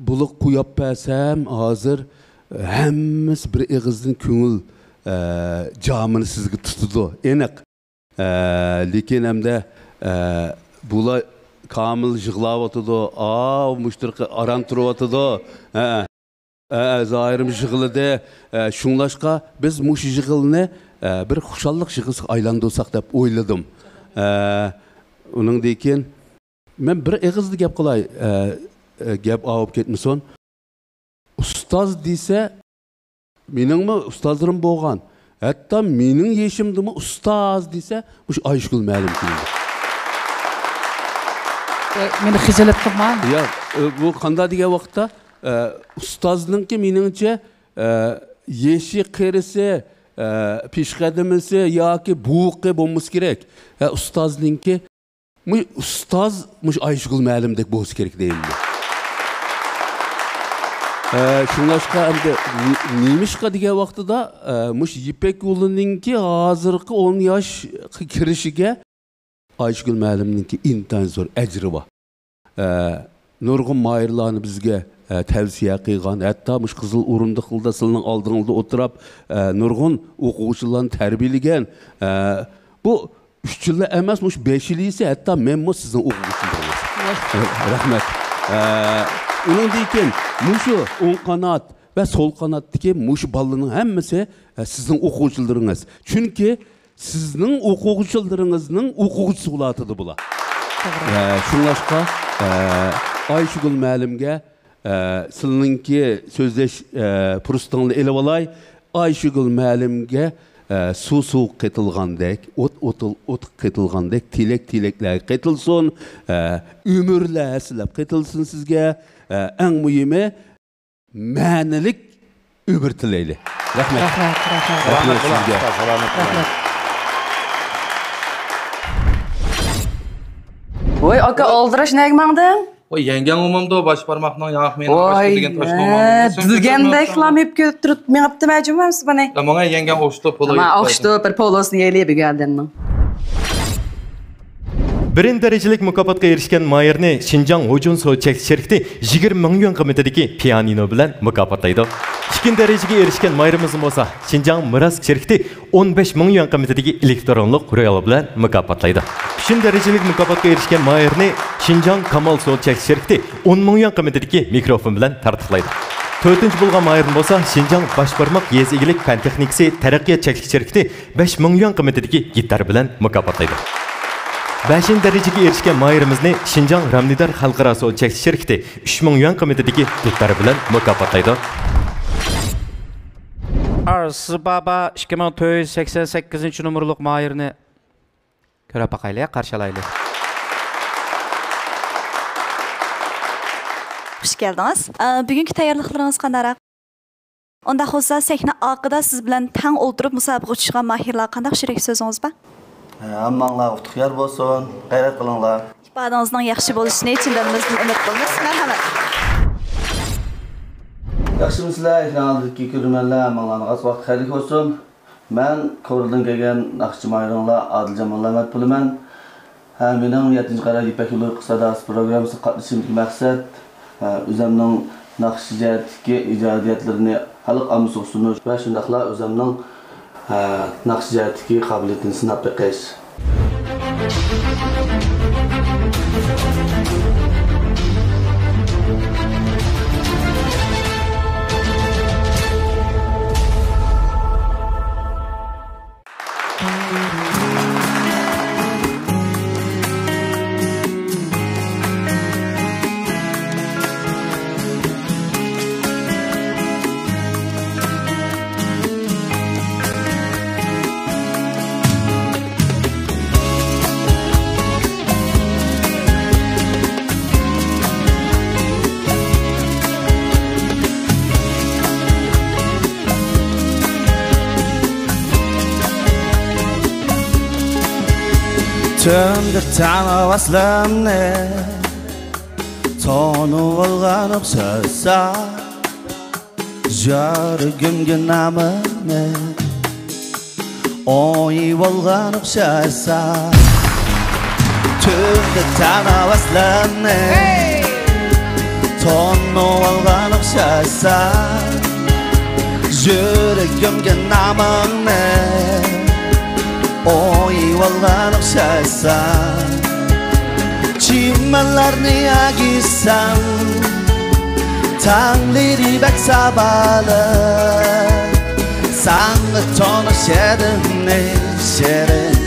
S16: buluk kuyap bersem hazır hemimiz bir eğizdin küngül camını sizge tutudu. Enek. Lekin hem de bula kamil jığlab otudu. Müşterki aran turu otudu. Zahirim jığılıdı. Şunlaşka biz muş jığılını bir xuşallık jığısı aylandırsak dep oyladım. Onun deyken men bir eğizli gap qılay. Gap ağıp ketmişson. Ustaz deyse mening mi ustazlarım bolgan. Hatta mening yeşimdi mi ustaz deyse muş Ayşgül ma'lum keldi.
S21: Meni xijolat qilma.
S16: Ya bu qanda degan vaqtda ustozningki meningcha yeshi qirisi, peshqadimisi yoki buqi bo'lmasi kerak. Ustozninki ustoz mush Ayşgül ma'lumdek bo'lsa kerak deyildi. Şunlaşqa endi nemishqa degan vaqtida mush Ipak yo'lininki hozirgi 10 yosh kirishiga Ayşgül ma'lumninki intan zo'r ajri bor. Nurg'un mayirlarni bizga tavsiya qilgan, hatto mush qizil o'rindiqda sizning oldingizda o'tirib nurg'un o'quvchilarni tarbiyalagan. Bu 3 yilda emas, mush 5 yil ise hatto men sizning o'quvchingiz. Rahmat. Onun deyken muşu on kanat ve sol kanattaki muş balının hemmesi sizin okuyucularınız. Çünkü sizin okuyucularınızın okuyucusu olatıdı bula. Şunlaşka Ayşgül ma'lumga sizinki sözleş Prustanlı ele olay Ayşgül ma'lumga su qetilgandek, ot qetilgandek, tilekler qetilsin, ömürler silab qetilsin sizge. En mühimi ma'nilik ömür tileyli. Rahmet. Rahmet sizge.
S4: Oy aka aldırış ne gmandın?
S2: O yengen umumda baş parmakla yakmayın.
S4: Oy, düzgende kılam hep götürüp mi yaptım acımamız bana?
S2: Ama yengen oştu polo.
S4: Ama oştu bir polosunu yeliye bir geldin.
S17: Birinci derecelik mukofotga erishgan Mayerni Xinjiang Hojun Sochek şirketi 20 ming yuan qiymatidagi pianino bilan mukofotlaydi. İkinci derecege erishgan Mayerimiz bo'lsa Xinjiang Miras şirketi 15 ming yuan qiymatidagi elektronlik royal bilan mukofotlaydi. Üçüncü derecelik mukofotga erishgan Mayerni Xinjiang Kamal Sochek şirketi 10 ming yuan qiymatidagi mikrofon bilan tartiblaydi. To'rtinchi bo'lgan Mayerni bo'lsa Xinjiang Boshbarmoq yez egilik fan texnikasi taraqqiyot cheklik şirketi 5 ming yuan qiymatidagi gitar bilan mukofotlaydi. 5. derecege erishgan Mayerimizni Xinjiang Ramnidar Xalqaro Sochek şirketi 3 ming yuan qiymatidagi gitar bilan mukofotlaydi.
S11: Arsı Baba 2488 numaralık Mayerni ko'rib baqaylik, qarshalaylik.
S22: Hoş geldiniz. Bugünkü tayyorliklaringiz qanday? Onda bo'lsa sahna orqada siz bilan tang o'ltirib musobaqa o'tkazgan mahirlar qanday shirik so'zingiz bor?
S23: Hammanglar utuqyar bo'lsin, g'ayrat qilinglar.
S22: Ifodangizning yaxshi bo'lishini chindanimizdan umid qilamiz. Marhamat.
S23: Yaxshimisizlar, ekrandagi ko'rmanlar, hammanglarga vaqt xayr olsun. Men Ko'rildan kelgan naqshchi mayronlar Adiljon Muhammad bo'laman. Mening 7-chi qara Ipak yo'li qisqadas programmasi qatnashishimdagi maqsad o'zimning naqshchilikdagi ijodiyatlarini xalq ommaga sunish va shundaqla o'zimning naqshchilikdagi qobiliyatini sinab baqish.
S1: Tümde tanı vaslamne Tonu olgan okşasa Jörgümge namını Oy olgan okşasa Tümde tanı vaslamne Tonu olgan okşasa Jörgümge namını Oy olgan okşaysan Çimenlerini agizsan Tangleri bek sabalı Sanğı tonuş edin ne şerin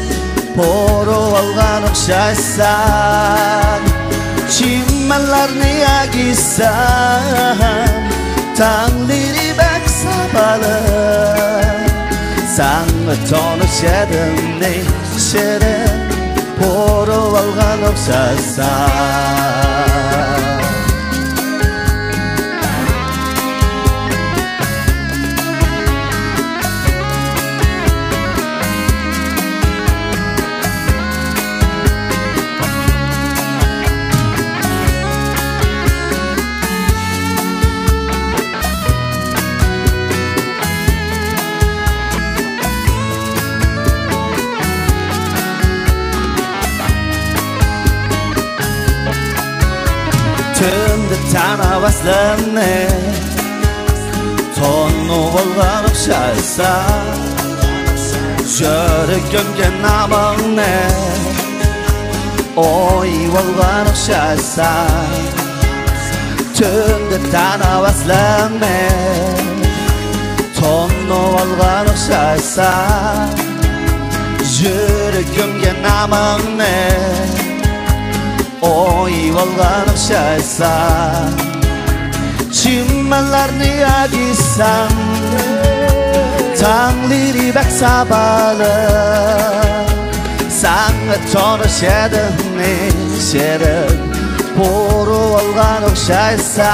S1: Poru olgan okşaysan Çimenlerini agizsan Tangleri bek sabalı Sanğı tonuş edin ne şerin Poru olgan okşaysan Tümde tanı vaslamne Tonu olgan okşaysan Jörgümge namını Oy olgan okşaysan Tümde tanı vaslamne Tonu olgan okşaysan Jörgümge namını Oy olgan okşaysan Çimenlerini agizsan Tangleri bek sabalı Sanğı tonuş edin ne şerin Poru olgan okşaysan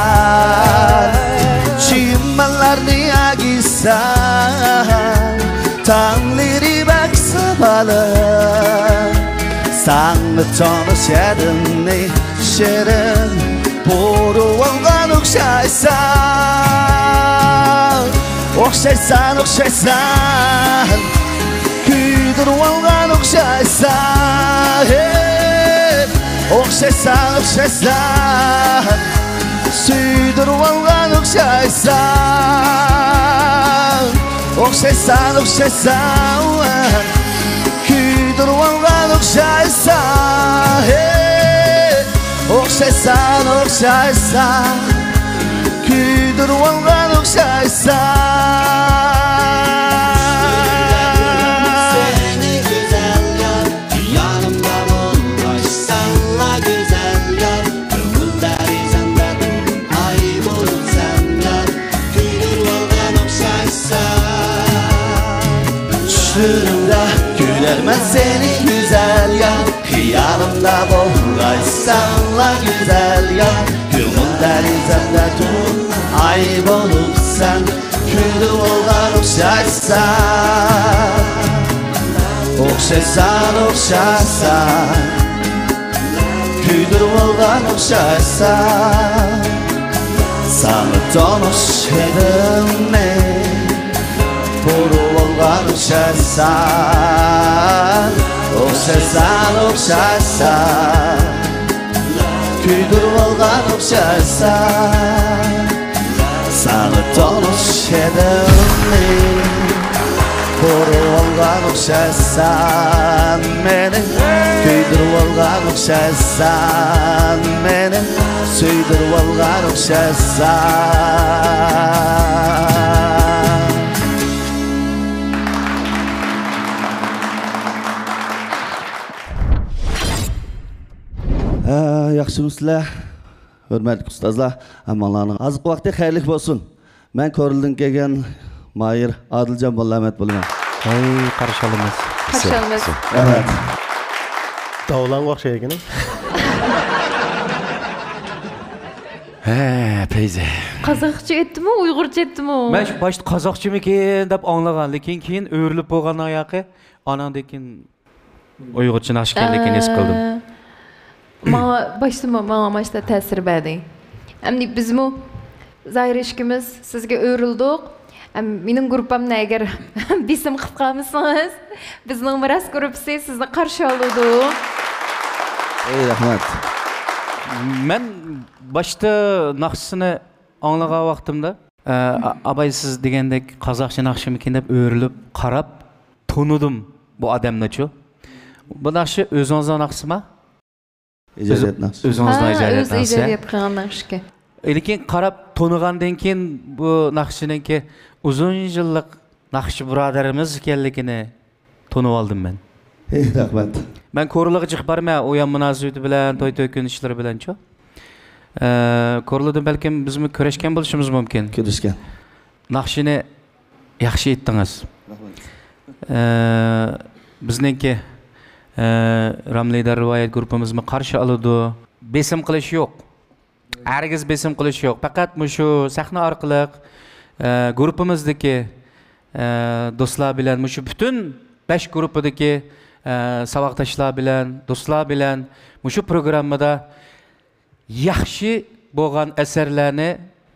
S1: Çimenlerini agizsan Tangleri bek sabalı Sanğı tonuş edin ne şerin
S23: Borup algan okşaysan Okşaysan, okşaysan Küydürüp algan okşaysan Okşaysan, okşaysan Süydürüp algan okşaysan Okşaysan, okşaysan Küydürüp algan okşaysan Okşaysan, okşaysan Küydürüp algan okşaysan
S8: Seni güzel yar Yanımda bulmaşsanla güzel yar Gönülde rizemde ay bulun sen yar Küydürüp algan okşaysan
S23: Düşürümde gülermez seni güzel yar Yanımda bulmaysanla güzel yar Gönülde rizemde dur ayıp olup sen Küydürüp algan okşaysan Okşaysan, okşaysan Küydürüp algan okşaysan Sana tanış edim men Borup algan okşaysan Okşaysan, okşaysan Küydürüp algan okşaysan Sana tanış edim men Borup algan okşaysan Meni küydürüp algan okşaysan Meni süydürüp algan okşaysan Yaxşımısınızlar, hörmətli ustazlar, hammalarning azıq vaqti xayrlik bo'lsin. Men Ko'rildan kelgan Mahir Adiljon Mollamat bo'laman.
S11: Hay, qarshi olamiz.
S3: Qarshi olamiz.
S23: Evet.
S12: Davlan o'xshaydi ekan.
S10: He, peyze.
S3: Qozog'cha aytdimi, Uyg'urcha aytdimi?
S11: Men shu boshda qozoqchimikin deb anglagan, lekin keyin o'rilib bo'lgan oyoqi anandekin Uyg'urcha naqshkanligini his qildim.
S3: Başta təsir bədi. Əmni bizmi Zahir eşkimiz sizge öyrüldük. Benim grupamda eğer bisim qılıb qalmısınız, bizning miras grupsi sizni qarşı aldı.
S23: Rahmat.
S11: Men başta naqshini anglagan vaqtimda abay siz degandek qozoqcha naqshimikin deb o'rilib qarab tonidim bu odamni-chu. Bu naqshi o'zingizning naqshimi?
S23: İcazet naqsh.
S11: O'zingizning ijodiyat naqshi.
S3: O'z ijodiyat qilgan naqshga.
S11: Lekin qarab tonigandan keyin bu naqshiningki uzun yillik naqshi birodarimiz ekanligini tonib oldim men.
S23: Rahmat.
S11: Men ko'rliga chiqib borma, o'yan munosabati bilan, to'y-to'kun ishlari bilan-chu. Ko'rlidan balkim bizmi ko'rishgan bo'lishimiz mumkin.
S23: Ko'rishgan.
S11: Naqshini yaxshi aytdingiz. Bizningki Ramlidar rivoyat guruhimizni qarshi oladi. Besim qilish yo'q. Hargiz besim qilish yo'q. Faqat shu sahna orqali guruhimizdagi do'stlar bilan, shu butun 5 guruhdagi saboqdoshlar bilan, do'stlar bilan shu programmada yaxshi bo'lgan asarlarni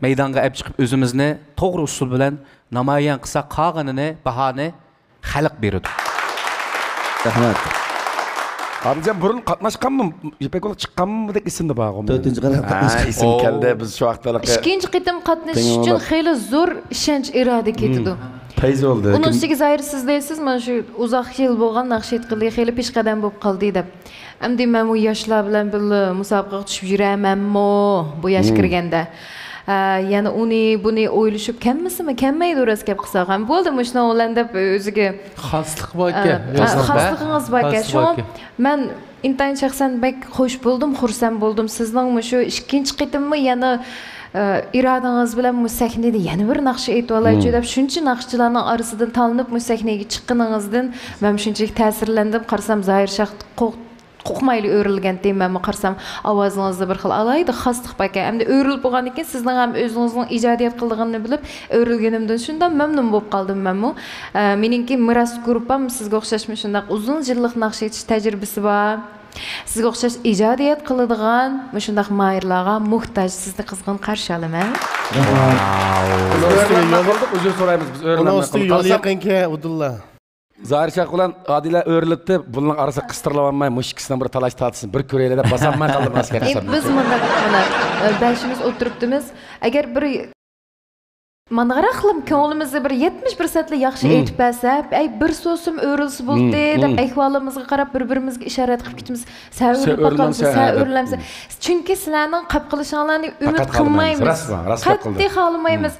S11: maydonga olib chiqib o'zimizni to'g'ri usul bilan namoyon qilsak qolganini bahoni xalq beradi.
S23: Rahmat.
S10: Adiljon burun qatnashganmi? İpek olup chiqqanmi deb esimda bor.
S23: 4-qarab qatnashgan.
S10: Esim keldi. Biz shu vaqtlarda
S3: ikkinchi qitim qatnashish uchun xeyli zo'r ishonch iroda ketdi.
S10: Payz oldu.
S3: Bunun ustiga Zahir siz deysiz, men shu uzoq yil bo'lgan naqsh aytqili xeyli peshqadam bo'lib qoldi deb. Endi men bu yoshlar bilan birga musobaqaga tushib yuramanmi bu yosh kirganda. Yani buni o'ylashib kammisimi, kammaydi o'ras gap qilsak ham bo'ldimi shuna o'lan deb o'ziga
S13: xoslik bor ekan.
S3: Xoslig'ingiz bor ekan. Shu men intayin shaxsan bek xush bo'ldim, xursand bo'ldim. Sizning shu ikkinchi qitimmi yana iradangiz bilan bu sahnada yana bir naqsh aytib olaychi deb shuncha naqshchilarning orasidan tanlanib bu sahnaga chiqqaningizdan men shunchalik ta'sirlandim. Qarasam Zahir shax qo'qmayli o'rilgan deymanmi, qarasam ovozingizda bir xil alaydi xoslik bor ekan. Endi o'rilib bo'lgan ekan, sizning ham o'zingizning ijodiyat qilganini bilib o'rilganimdan shundan mamnun bo'lib qoldim menmi. Meningki miras guruhim sizga o'xshashmi shunday uzun yillik naqsh aytish tajribasi bor. Sizga o'xshash ijodiyat qiladigan shundaq mayirlarga muhtoj sizni qizg'in qarshi olaman.
S10: Uzr so'raymiz biz o'rnimizdan.
S12: Yo'l yaqinki Udulla.
S10: Zarishaq bilan Adila o'rilibdi. Bunlar arası qistirlavanmay, mush ikkisidan bir talash tatsin. Bir ko'raylar deb basanmay qoldim askar hisob.
S3: Biz bunda bashimiz o'tiribdimiz. Agar bir Manğaraqlım ko'nglimizda bir 70% yaxshi aytib bersa, ay bir so'zim o'rilsa bo'ldi deb ahvolimizga qarab bir-birimizga ishorat qilib ketamiz. Sen o'rlamsa. Chunki sizlarning qilib qilishinglarni umid qilmaymiz. Qat'iy xohlamaymiz.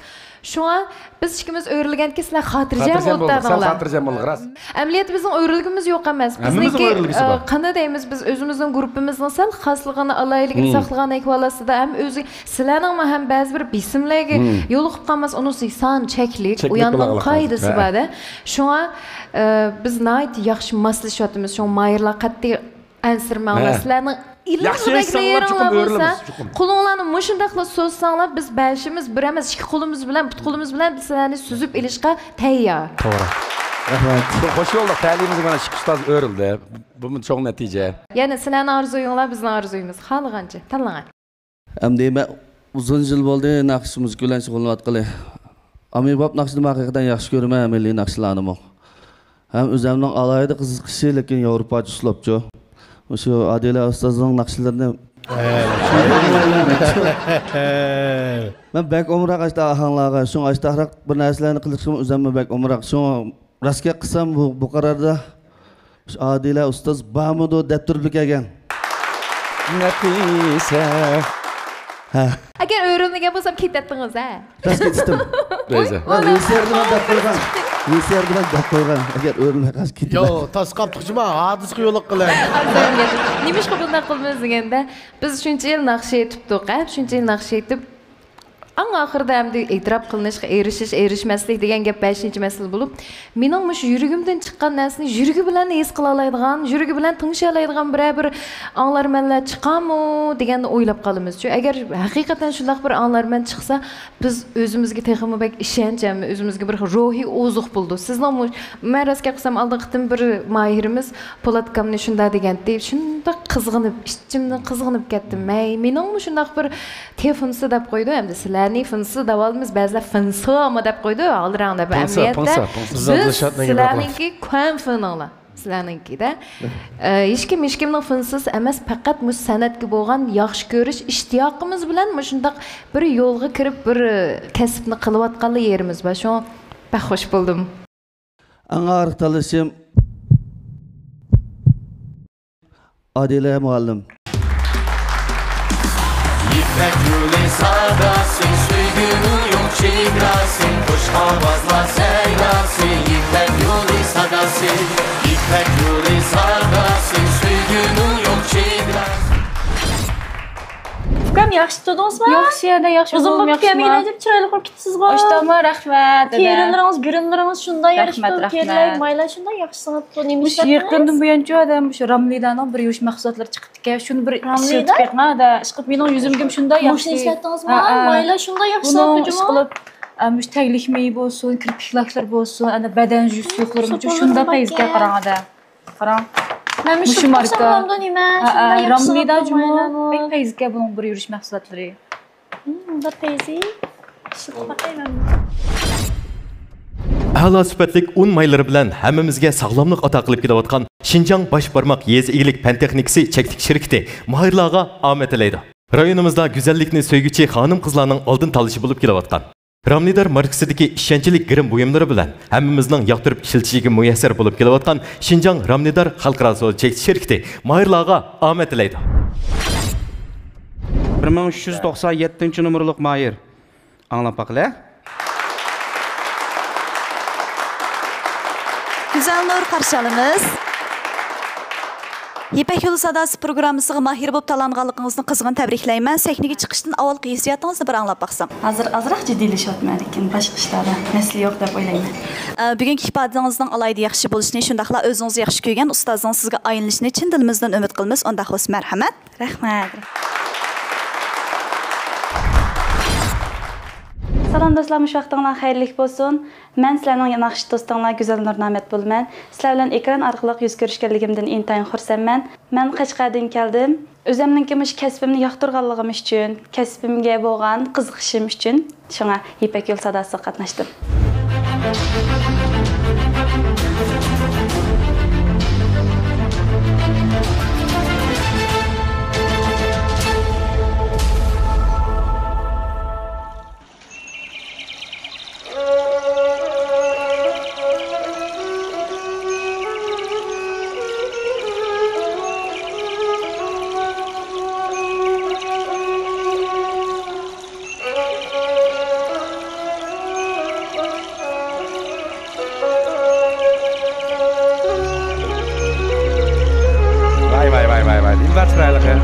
S3: Şu an biz ikimiz o'rilganki sizlar xotirjam o'tardinglar.
S10: Xotirjam bo'ldi, ras.
S3: Amaliyot bizning o'rilgimiz yo'q emas. Bizniki qanday deymiz biz o'zimizning guruhimizning sal xosligini alayligini saqlagan ahvolasida ham o'zi sizlarning ham ba'zi bir bisimlarga yo'liqib qolmas unisi son cheklik, u yandan qoidasi bor-da. Şu an biz nayt yaxshi maslashyapmiz. Şu mayirlar qat'iy ansirmanglar. Sizlarning Qo'linglarni mushundaqla so'zsanglar biz bashimiz bir emas, ikki qo'limiz bilan, put qo'limiz bilan sizlarni suzib ilishga tayyor.
S10: To'g'ri. Rahmat. Xo'sh yo'lda ta'limimiz mana ikki ustoz o'rildi. Bu cho'ng natija.
S3: Ya'ni sizlarning orzuyinglar bizning orzuyimiz. Xohlagancha tanlang.
S23: Endi men uzun yil bo'ldi naqsh musiqa bilan shug'ullanayotgani. Amirbop naqshni haqiqatan yaxshi ko'raman, milliy naqshlarni. Ham o'zimning alohida qiziqishi, lekin Yevropacha uslubchi. Şu Adila ustazning naqshlarini men bak umroq ashta ahanglarga shu ashtaroq bir narsalarni qilishim o'zimni bak umroq shu rasga qilsam bu qarorda Adila ustoz bamido deb turib kelgan.
S10: Nafisa.
S3: Agar o'rindiga bo'lsam ketatdingiz ha.
S23: Biz ketdim.
S10: Beza.
S23: Yesir bilan deb qo'ygan. Agar o'ringa qarshi ketdim.
S12: Yo, tas qaptiqchima, hadisga yo'liq qilar.
S3: Nima ish qilib qilmaymiz deganda biz shuncha yil naqsha etibdik, shuncha yil naqsha etib oxirida hamda e'tirof qilinishga erishmaslik degan gap 5-masala bo'lib, mening mush yuragimdan chiqqan narsani yuragi bilan his qila oladigan, yuragi bilan tinglasha oladigan bir anglarmanlar chiqami deganni o'ylab qolamiz. Chunki agar haqiqatan shunday bir anglarman chiqsa, biz o'zimizga texmi bak ishonchami, o'zimizga bir ruhiy ozuq bo'ldi. Sizning marasga qilsam oldin bir mahirimiz Polatkamni shunday deganda, shunda qizg'inib, ichimdan qizg'inib ketdim. Mening shunday bir telefonsi deb qo'ydi, hamda sizlar finsi davolimiz ba'zilar finsi ama deb qo'ydi, aldirang deb amniyatda. Sizlarningki ko'm fininglar. Sizlarningkida hech kimning finsiz emas, faqat mus san'atga bo'lgan yaxshi ko'rish ishtiyoqimiz bilan shundaq bir yo'lga kirib bir kasbni qilayotgan yerimiz bor. Shu baxo'sh bo'ldim.
S23: Anga talashim Adila muallim.
S8: İpek yolu sadasın, suygunun yok çevrasın, hoş havazlar seylasın. İpek yolu sadasın, İpek yolu sadasın, suygunun yok çevrasın.
S6: Ukam yaxshi tutdingizmi?
S21: Yaxshi, yana yaxshi.
S6: Uzun bo'lib kelmagan deb chiroyli qilib ketdingizmi?
S21: Oshtama, rahmat.
S6: Terimlaringiz, gurumlaringiz shunday yarashib kelay, maylar shunday yaxshi san'at nima ishlatdingiz?
S21: Yaqindan buyon adam shu Ramlidaning bir yo'sh mahsulotlar chiqdi. Shuni bir ishlatibman-da. Ishqib mening yuzimga shunday yaxshi.
S6: Shuni ishlatdingizmi? Maylar shunday yaxshi san'at
S21: qilib mush taglikmay bo'lsin, kirpiklaklar bo'lsin, ana badan suyuqlarimiz shunda payizga qarangda. Qarang.
S6: Ben şu marka
S21: Ramlida cuma pek payizga bunun bir yurish mahsulotlari.
S6: Da payzi. Şıqlaqayman.
S17: A'lo sifatlik un maylari bilan hammamizga sog'lomlik ato qilib kelayotgan Xinjiang bosh barmoq yezi igilik fan texnikasi cheklik shirkati mahirlarga omad tilaydi. Rayonimizda go'zallikni so'yguchi xonim-qizlarning oldin talishi bo'lib kelayotgan Ramlidar markasidagi ishonchli girim buyumlari bilan hammamizning yoqtirib ishlatishiga muyassar bo'lib kelayotgan Xinjiang Ramlidar xalqaro cheklik shirkati mahirlarga omad tilaydi.
S11: 1397-numurluq mahir. Anglab baqla.
S22: Güzel nur qarshi olamiz. Yipek Yolu Sadası programmasiga mahir bo'lib tanlanganligingizni qizg'in tabriklayman. Sahnaga chiqishdan avvalgi hissiyotingizni bir anglab baqsam.
S14: Azroq jiddiylashyapman, lekin boshqa ishlarda masala yo'q deb o'ylayman.
S22: Bugungi ifodangizning alayda yaxshi bo'lishini, shundaqla o'zingizni yaxshi ko'rgan ustozning sizga aylanishini chin dilimizdan umid qilamiz. Unda xo'sh, marhamat.
S14: Rahmat. Salam dostlar, muş vaqtinglar xayrlik bo'lsin. Men sizlarning yaxshi do'stinglar Güzel Nurnamet bo'laman. Sizlar bilan ekran orqali yuz ko'rishganligimdan intayin xursandman. Men Qashqardan keldim. O'zimning kasbimni yoqtirganligim uchun, kasbimga bo'lgan qiziqishim uchun shunga Ipak yo'l sadosida qatnashdim.
S10: Vay, dilber sırayla ya.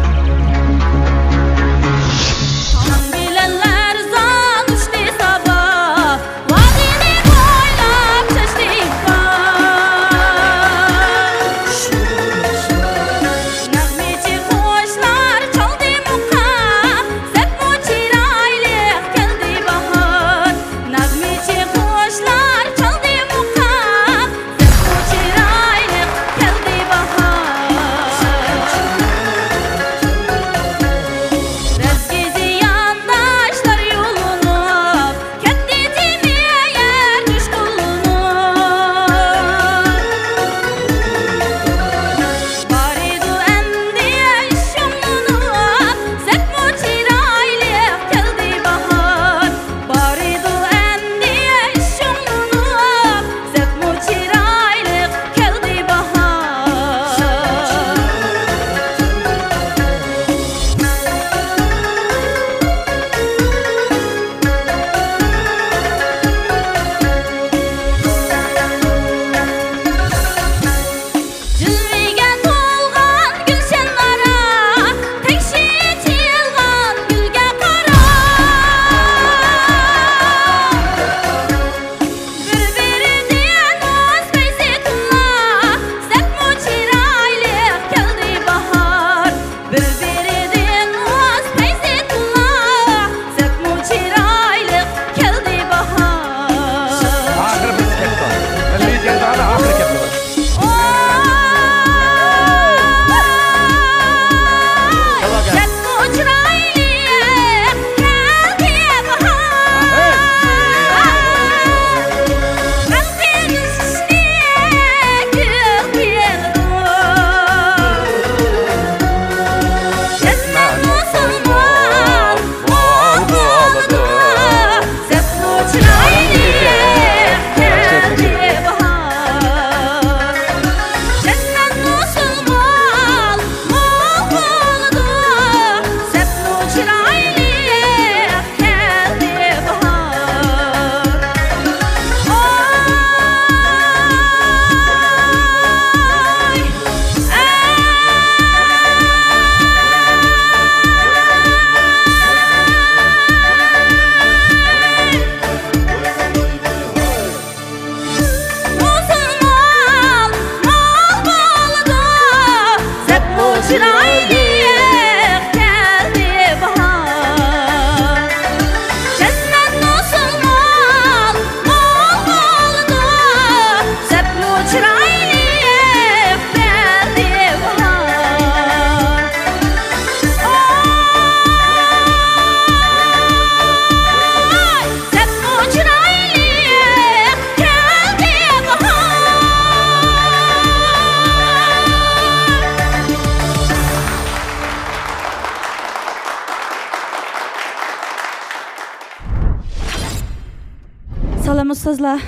S14: Salam ustozlar.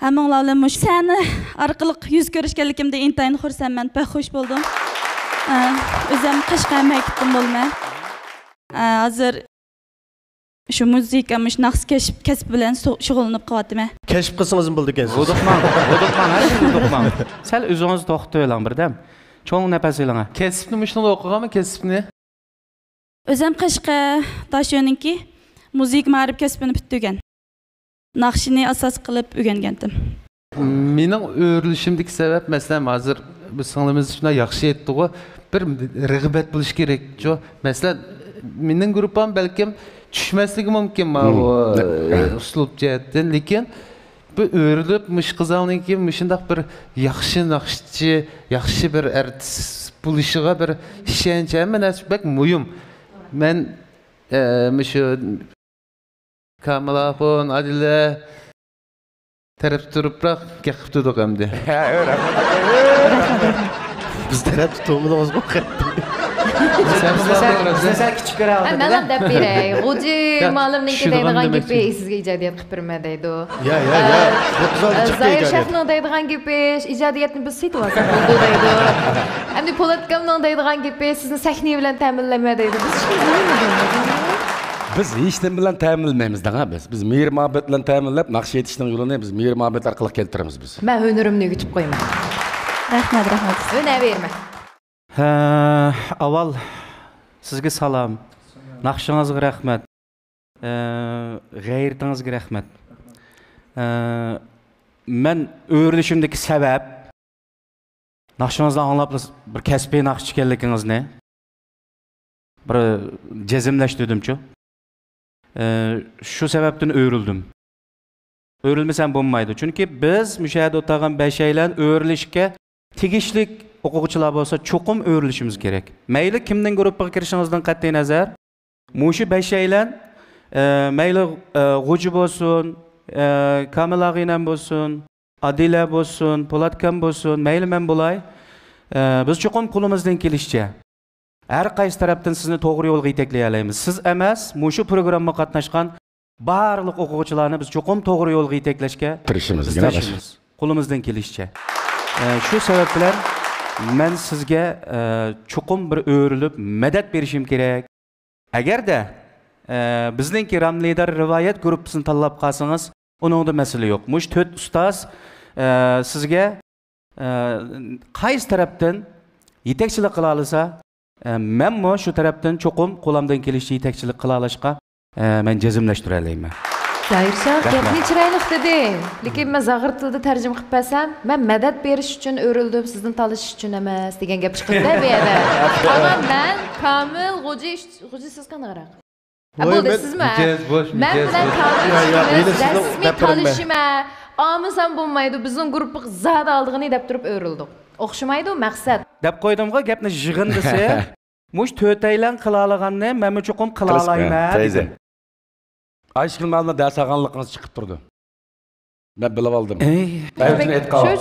S14: Hammanglar mush sani orqali yuz ko'rishganligimda intayin xursandman, pek xush bo'ldim. O'zim Qashqar maktabdan bo'lman. Hozir shu muzika, mush naqs kasb bilan shug'ullanib qilyapman.
S12: Keşf qilsangiz bo'ldi ekansiz.
S11: O'diqman, o'diqman. Sal o'zingizni to'xtatib bir-dam. Cho'ng nafas oling.
S13: Kasbni mushunda o'qiganmi, kasbni?
S14: O'zim Qashqar Toshyo'ninki muzik ma'rif kasbini bitgan. Naqshini asos qilib o'rgangandim.
S13: Mening o'rilishimdagi sabab masalan hozir biz singlimiz shunday yaxshi aytdi-ku, bir rag'bat bo'lish kerak. Masalan, mening gruppam balkim tushmasligi mumkin mana bu uslub jihatdan, lekin bu o'rilib mush qizalniki mushundaq bir yaxshi naqshchi, yaxshi bir artist bo'lishiga bir ishonch mana bak muhim. Men shu Kamilafon, Adila taraf turibroq gapib turdik endi.
S12: Ha, biz taraf tutuvimiz
S3: Sen kichikroq. Men ham deb beray. G'o'ji ma'lumniki deydigan gapi sizga ijodiyat qilib bermadaydi.
S12: Ya.
S3: Zoir Shayxning deydigan gapi ijodiyatni biz setib olsak bo'ldi deydi. Endi Po'latkamning deydigan gapi sizni sahna bilan ta'minlamaydi.
S10: Biz hech nima bilan ta'minlamaymiz da biz. Biz mehr-muhabbat bilan ta'minlab, naqsh etishning yo'lini biz mehr-muhabbat orqali keltiramiz biz.
S3: Men hunarimni o'g'itib qo'yaman.
S22: Rahmat.
S3: O'na berma.
S11: Avval sizga salom. Naqshingizga rahmat. G'ayratingizga rahmat. Men o'rilishimdagi sabab naqshingizdan anglab bir kasbiy naqshchi ekanligingizni bir jazmlashtirdim-chu. Shu sababdan o'rildim. O'rilmasam bo'lmaydi. Chunki biz mushahada o'tgan bashaylan o'rilishga tegishlik o'quvchilar bo'lsa, cho'qim o'rilishimiz kerak. Mayli kimning guruhiga kirishingizdan qat'iy nazar, mushu bashaylan mayli G'o'ji bo'lsin, Kamil Ag'inam bo'lsin, Adila bo'lsin, Po'latkam bo'lsin, mayli men bo'lay, biz cho'qim qo'limizdan kelishicha har qaysi tarafdan sizni to'g'ri yo'lga yetaklay olamiz. Siz emas, mushu programma qatnashgan barliq o'quvchilarni biz cho'qim to'g'ri yo'lga yetaklashga
S10: tirishimiz.
S11: Qo'limizdan kelishicha. Shu sabab bilan men sizga cho'qim bir o'rilib madad berishim kerak. Agarda bizningki Ramlidar rivoyat guruhini tanlab qolsangiz, uningda masala yo'q. Mush 4 ustoz sizga qaysi tarafdan yetakchilik qila olsa, menmi shu tarafdan cho'qim qo'limdan kelishicha yetakchilik qila olishga men jazmlashtira olaman.
S3: Zoir Shayx gapni chiroyli dedi. Lekin men zag'ir tilda tarjima qilib bersam, men madad berish uchun o'rildim, sizni talish uchun emas degan gap chiqdi bu yerda. Ammo men Kamil, G'o'ji siz qanaqaroq? Bo'ldi sizmi? Men bilan Kamil sizni talishima, olmasam bo'lmaydi. Bizning guruhimiz zada oldig'ini deb turib o'rildik. O'xshamaydi maqsad.
S11: Deb qo'ydimga gapni yig'in desa, mush to'taylan qila olganni men cho'qim qila olmayman.
S10: Ayşgül malına ders alganligingiz chiqib turdi. Men bilib oldim.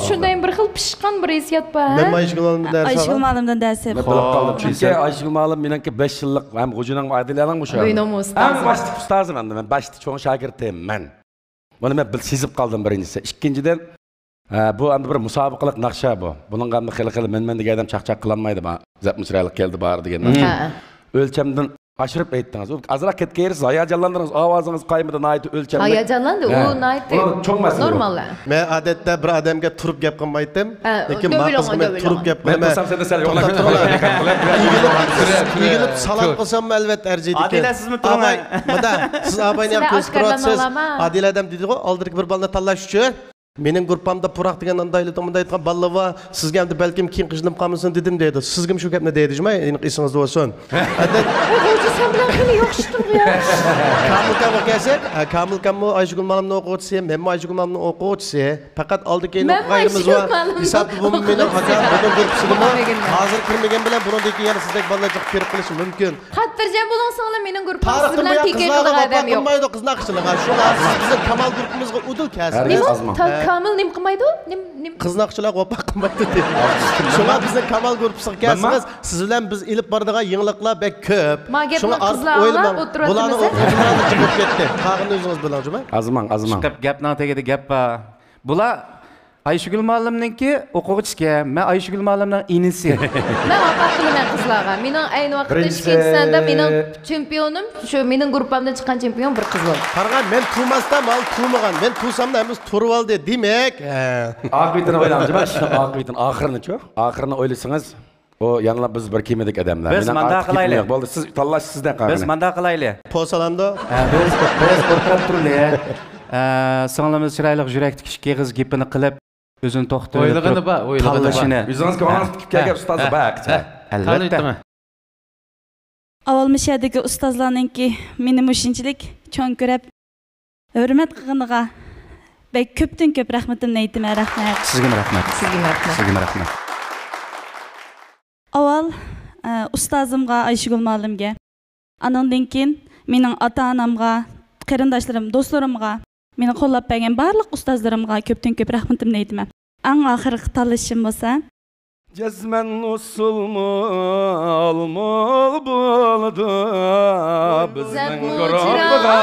S3: Shunday bir xil pishqan bir hissiyat bor.
S12: Men Ayşgül malımdan ders aldim.
S22: Ayşgül malımdan ders aldim.
S10: Men bilib qoldim. Chunki Ayşgül malım meniki 5 yillik ham G'o'jining Adilaning o'sha. Ham boshli ustozim endi men boshli cho'ng shogirdim men. Buni men sezib qoldim birinchisi. Ikkinchidan bu endi bir musobaqalik naqsha bu. Buning ham xil men degan odam chaqchaq qilolmaydi. Zat musralik keldi bor degan. O'lchamdan aşırıp aytdingiz. Azroq ketgaysiz, hayajonlandingiz, ovozingiz qaymidi, nayt o'lchamda.
S3: Hayajonlandi, u nayt. Normal.
S12: Men odatda bir odamga turib gap qilmaydim, lekin maqsad men turib gap qilmayman.
S10: Men bo'lsam senda sal yo'qlab
S12: Egilib salom qilsam albatta arziydi ekan.
S11: Adila sizmi turmay?
S12: Mana siz abayni ham ko'z ko'ryapsiz. Adila odam dedi-ku, oldirki bir balni tanlash uchun mening guruhimda Puroq degan andayli tomda aytgan balla va sizga ham balkim keyin qizdim qolmasin dedim dedi. Sizga shu gapni deydingizmi? Endi esingizda bo'lsin.
S3: G'o'ji sen bilan qani yo'qshitdim ya.
S12: Kamil kelsak, Kamil Ayşgül malımni o'quvchisi, men Ayşgül malımni o'quvchisi. Faqat oldi-keyin o'qig'imiz va hisobda bu mening akam bugun guruhimda hozir kirmagan bilan buningdagi yana sizdek bolalar kirib qilishi mumkin.
S3: Xattirjan bo'lsanglar mening guruhim siz bilan tekin qilgan odam yo'q.
S12: Qilmaydi qiz naqshchilar. Shuna bizning Kamal guruhimizga udul kelsin.
S3: Kamil nim qilmaydi? Nim
S12: qiz naqshchilar qo'pa qilmaydi dedi. Shuna bizning Kamal guruhimizga kelsangiz, siz bilan biz ilib boradigan yangiliklar bek ko'p.
S3: Shuna qizlarlar o'tirib
S12: bularni o'quvchilarni chiqib ketdi. Qag'in o'zingiz bilanmi?
S10: Azman.
S11: Chiqib gapning tagida gap bor. Bular Ayşgül muallimniki o'quvchisiga, men Ayşgül muallimning inisi.
S3: Men vafot qilaman qizlarga. Mening ayni vaqtda Toshkentda mening chempionim, shu mening guruhimdan chiqqan chempion bir qiz bo'ldi.
S12: Qarang, men tumasdan mal tumagan. Men tusamda hamiz turib oldi, demak.
S10: Oqibatini o'ylaymiz. Oqibatini oxirini-chi? Oxirini o'ylasangiz, o yanıla biz bir kimidik adamlar.
S11: Biz manda qilaylik.
S10: Bo'ldi, siz tanlash sizdan qolgan.
S11: Biz manda qilaylik.
S12: Posalamda.
S11: Biz o'tirib turaylik. Singlimimiz chiroyli yurakli kishi qiz gapini qilib o'zini to'xtatib
S13: o'ylig'ini bor,
S11: o'ylig'ini.
S10: O'zingizga onasiz kelgan ustozi bor.
S11: Albatta.
S14: Avval müşədəki ustazlarınki meni müşinçilik çoğun görəb hörmət qığınığa və köpdən köp rəhmətimni aytım. Rəhmət.
S11: Sizə rəhmət. Sizə rəhmət.
S14: Avval ustazımğa Ayşegül müəllimə, anandan keyin mening ata-anamğa, qarindoshlarım, do'stlarimga, meni qo'llab bergan barliq ustozlarimga köpdən köp rəhmətimni aytım. Ən axırgi tanışım bo'lsa,
S1: Cezmen usulmul mul buldu bizning guruhga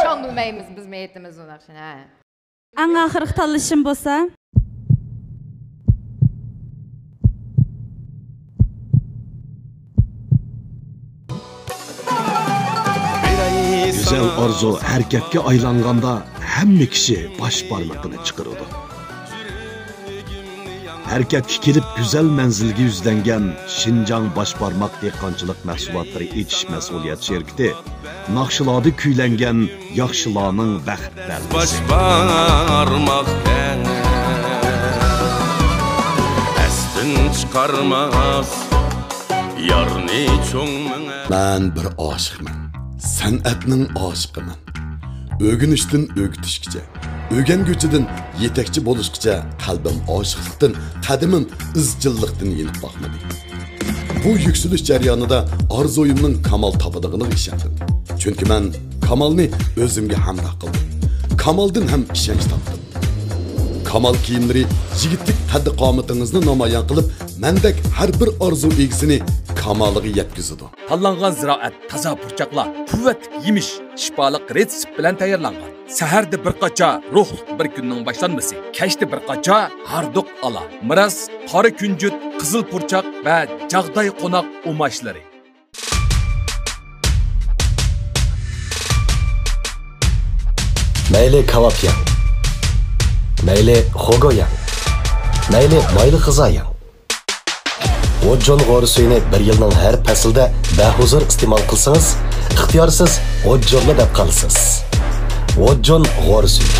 S3: Çoğun bilmeyimiz biz meyetimiz onu akşam.
S14: Ən axırgi tanışım bo'lsa,
S16: Güzel arzu hareketke aylanganda hamma kishi bosh barmoqini chiqaradi. Hareketga kelib güzel manzilga yuzlangan Şinjan bosh barmoq dehqonchilik mahsulotlari etish mas'uliyat şirkati naqshlarda kuylangan yaxshilarning baxt belgisi. Bosh barmoq astin chiqarmas yarni cho'ng men bir oshiqman. San'atning oshiqiman. O'ginishdan o'gitishgacha, o'rganguvchidan yetakchi bo'lishgacha qalbim oshiqlikdan, qadimim izchillikdan yenib boqmadi. Bu yükselish jarayonida orzuimning kamal topadiganiga ishondim. Chunki men kamalni o'zimga hamroh qildim. Kamaldan ham ishonch topdim. Kamal kiyimlari yigitlik qaddi-qomatingizni namoyon qilib, mendek har bir orzu egisini kamaliga yetkazadi.
S7: Tanlangan ziraat taza burchaqlar, quvvatli yemish, shifoliq retsept bilan tayyorlangan. Saharda bir qacha ruhli bir kunning boshlanmasi, kechda bir qacha harduq ala, miras, qora kunjut, qizil burchaq va jag'day qo'noq umashlari.
S9: Mayli kebab yang, mayli xogo yang, mayli mayli qiza yang. Ojon g'ori suyini bir yilning har faslida bahuzur iste'mol qilsangiz, ixtiyorsiz ojonga deb qolasiz. Ojon g'ori suyi.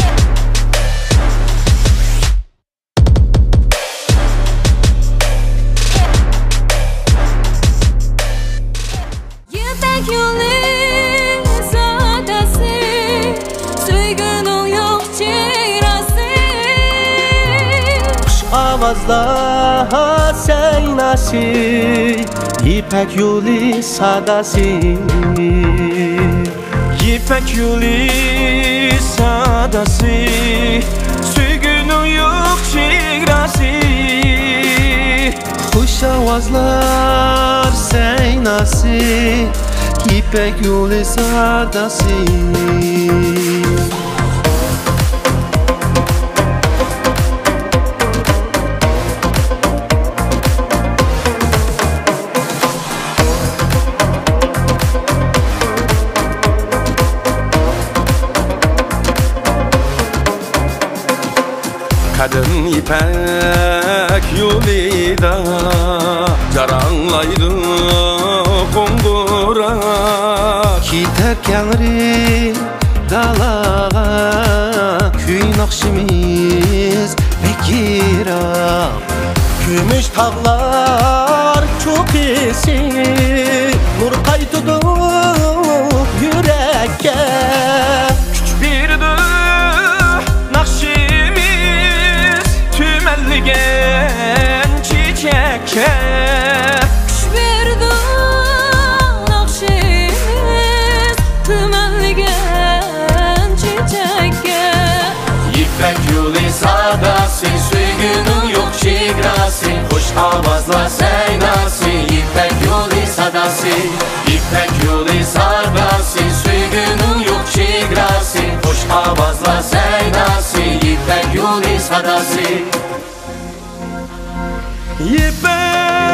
S1: Avazlar seynası, ipek yolu sadası. İpek yolu sadası, sürgünün yok çigrası. Kuş avazlar seynası, ipek yolu sadası. Kadın ipek yolida jaranglaydı kongura. Giderkenleri dalağa köy nakşimiz bekira. Gümüş tağlar çok esi nur kaytıdı yürekke. Küç bir tümelligen çiçekke.
S20: Kuş verdi nakşimiz tümelligen çiçekke.
S8: İpek yolu sadası, sürgünün yok çigrası. Hoş avazlar seynası, İpek yolu sadası. İpek yolu sadası, sürgünün yok çigrası. Hoş avazlar seynası, İpek yolu sadası.
S1: İpek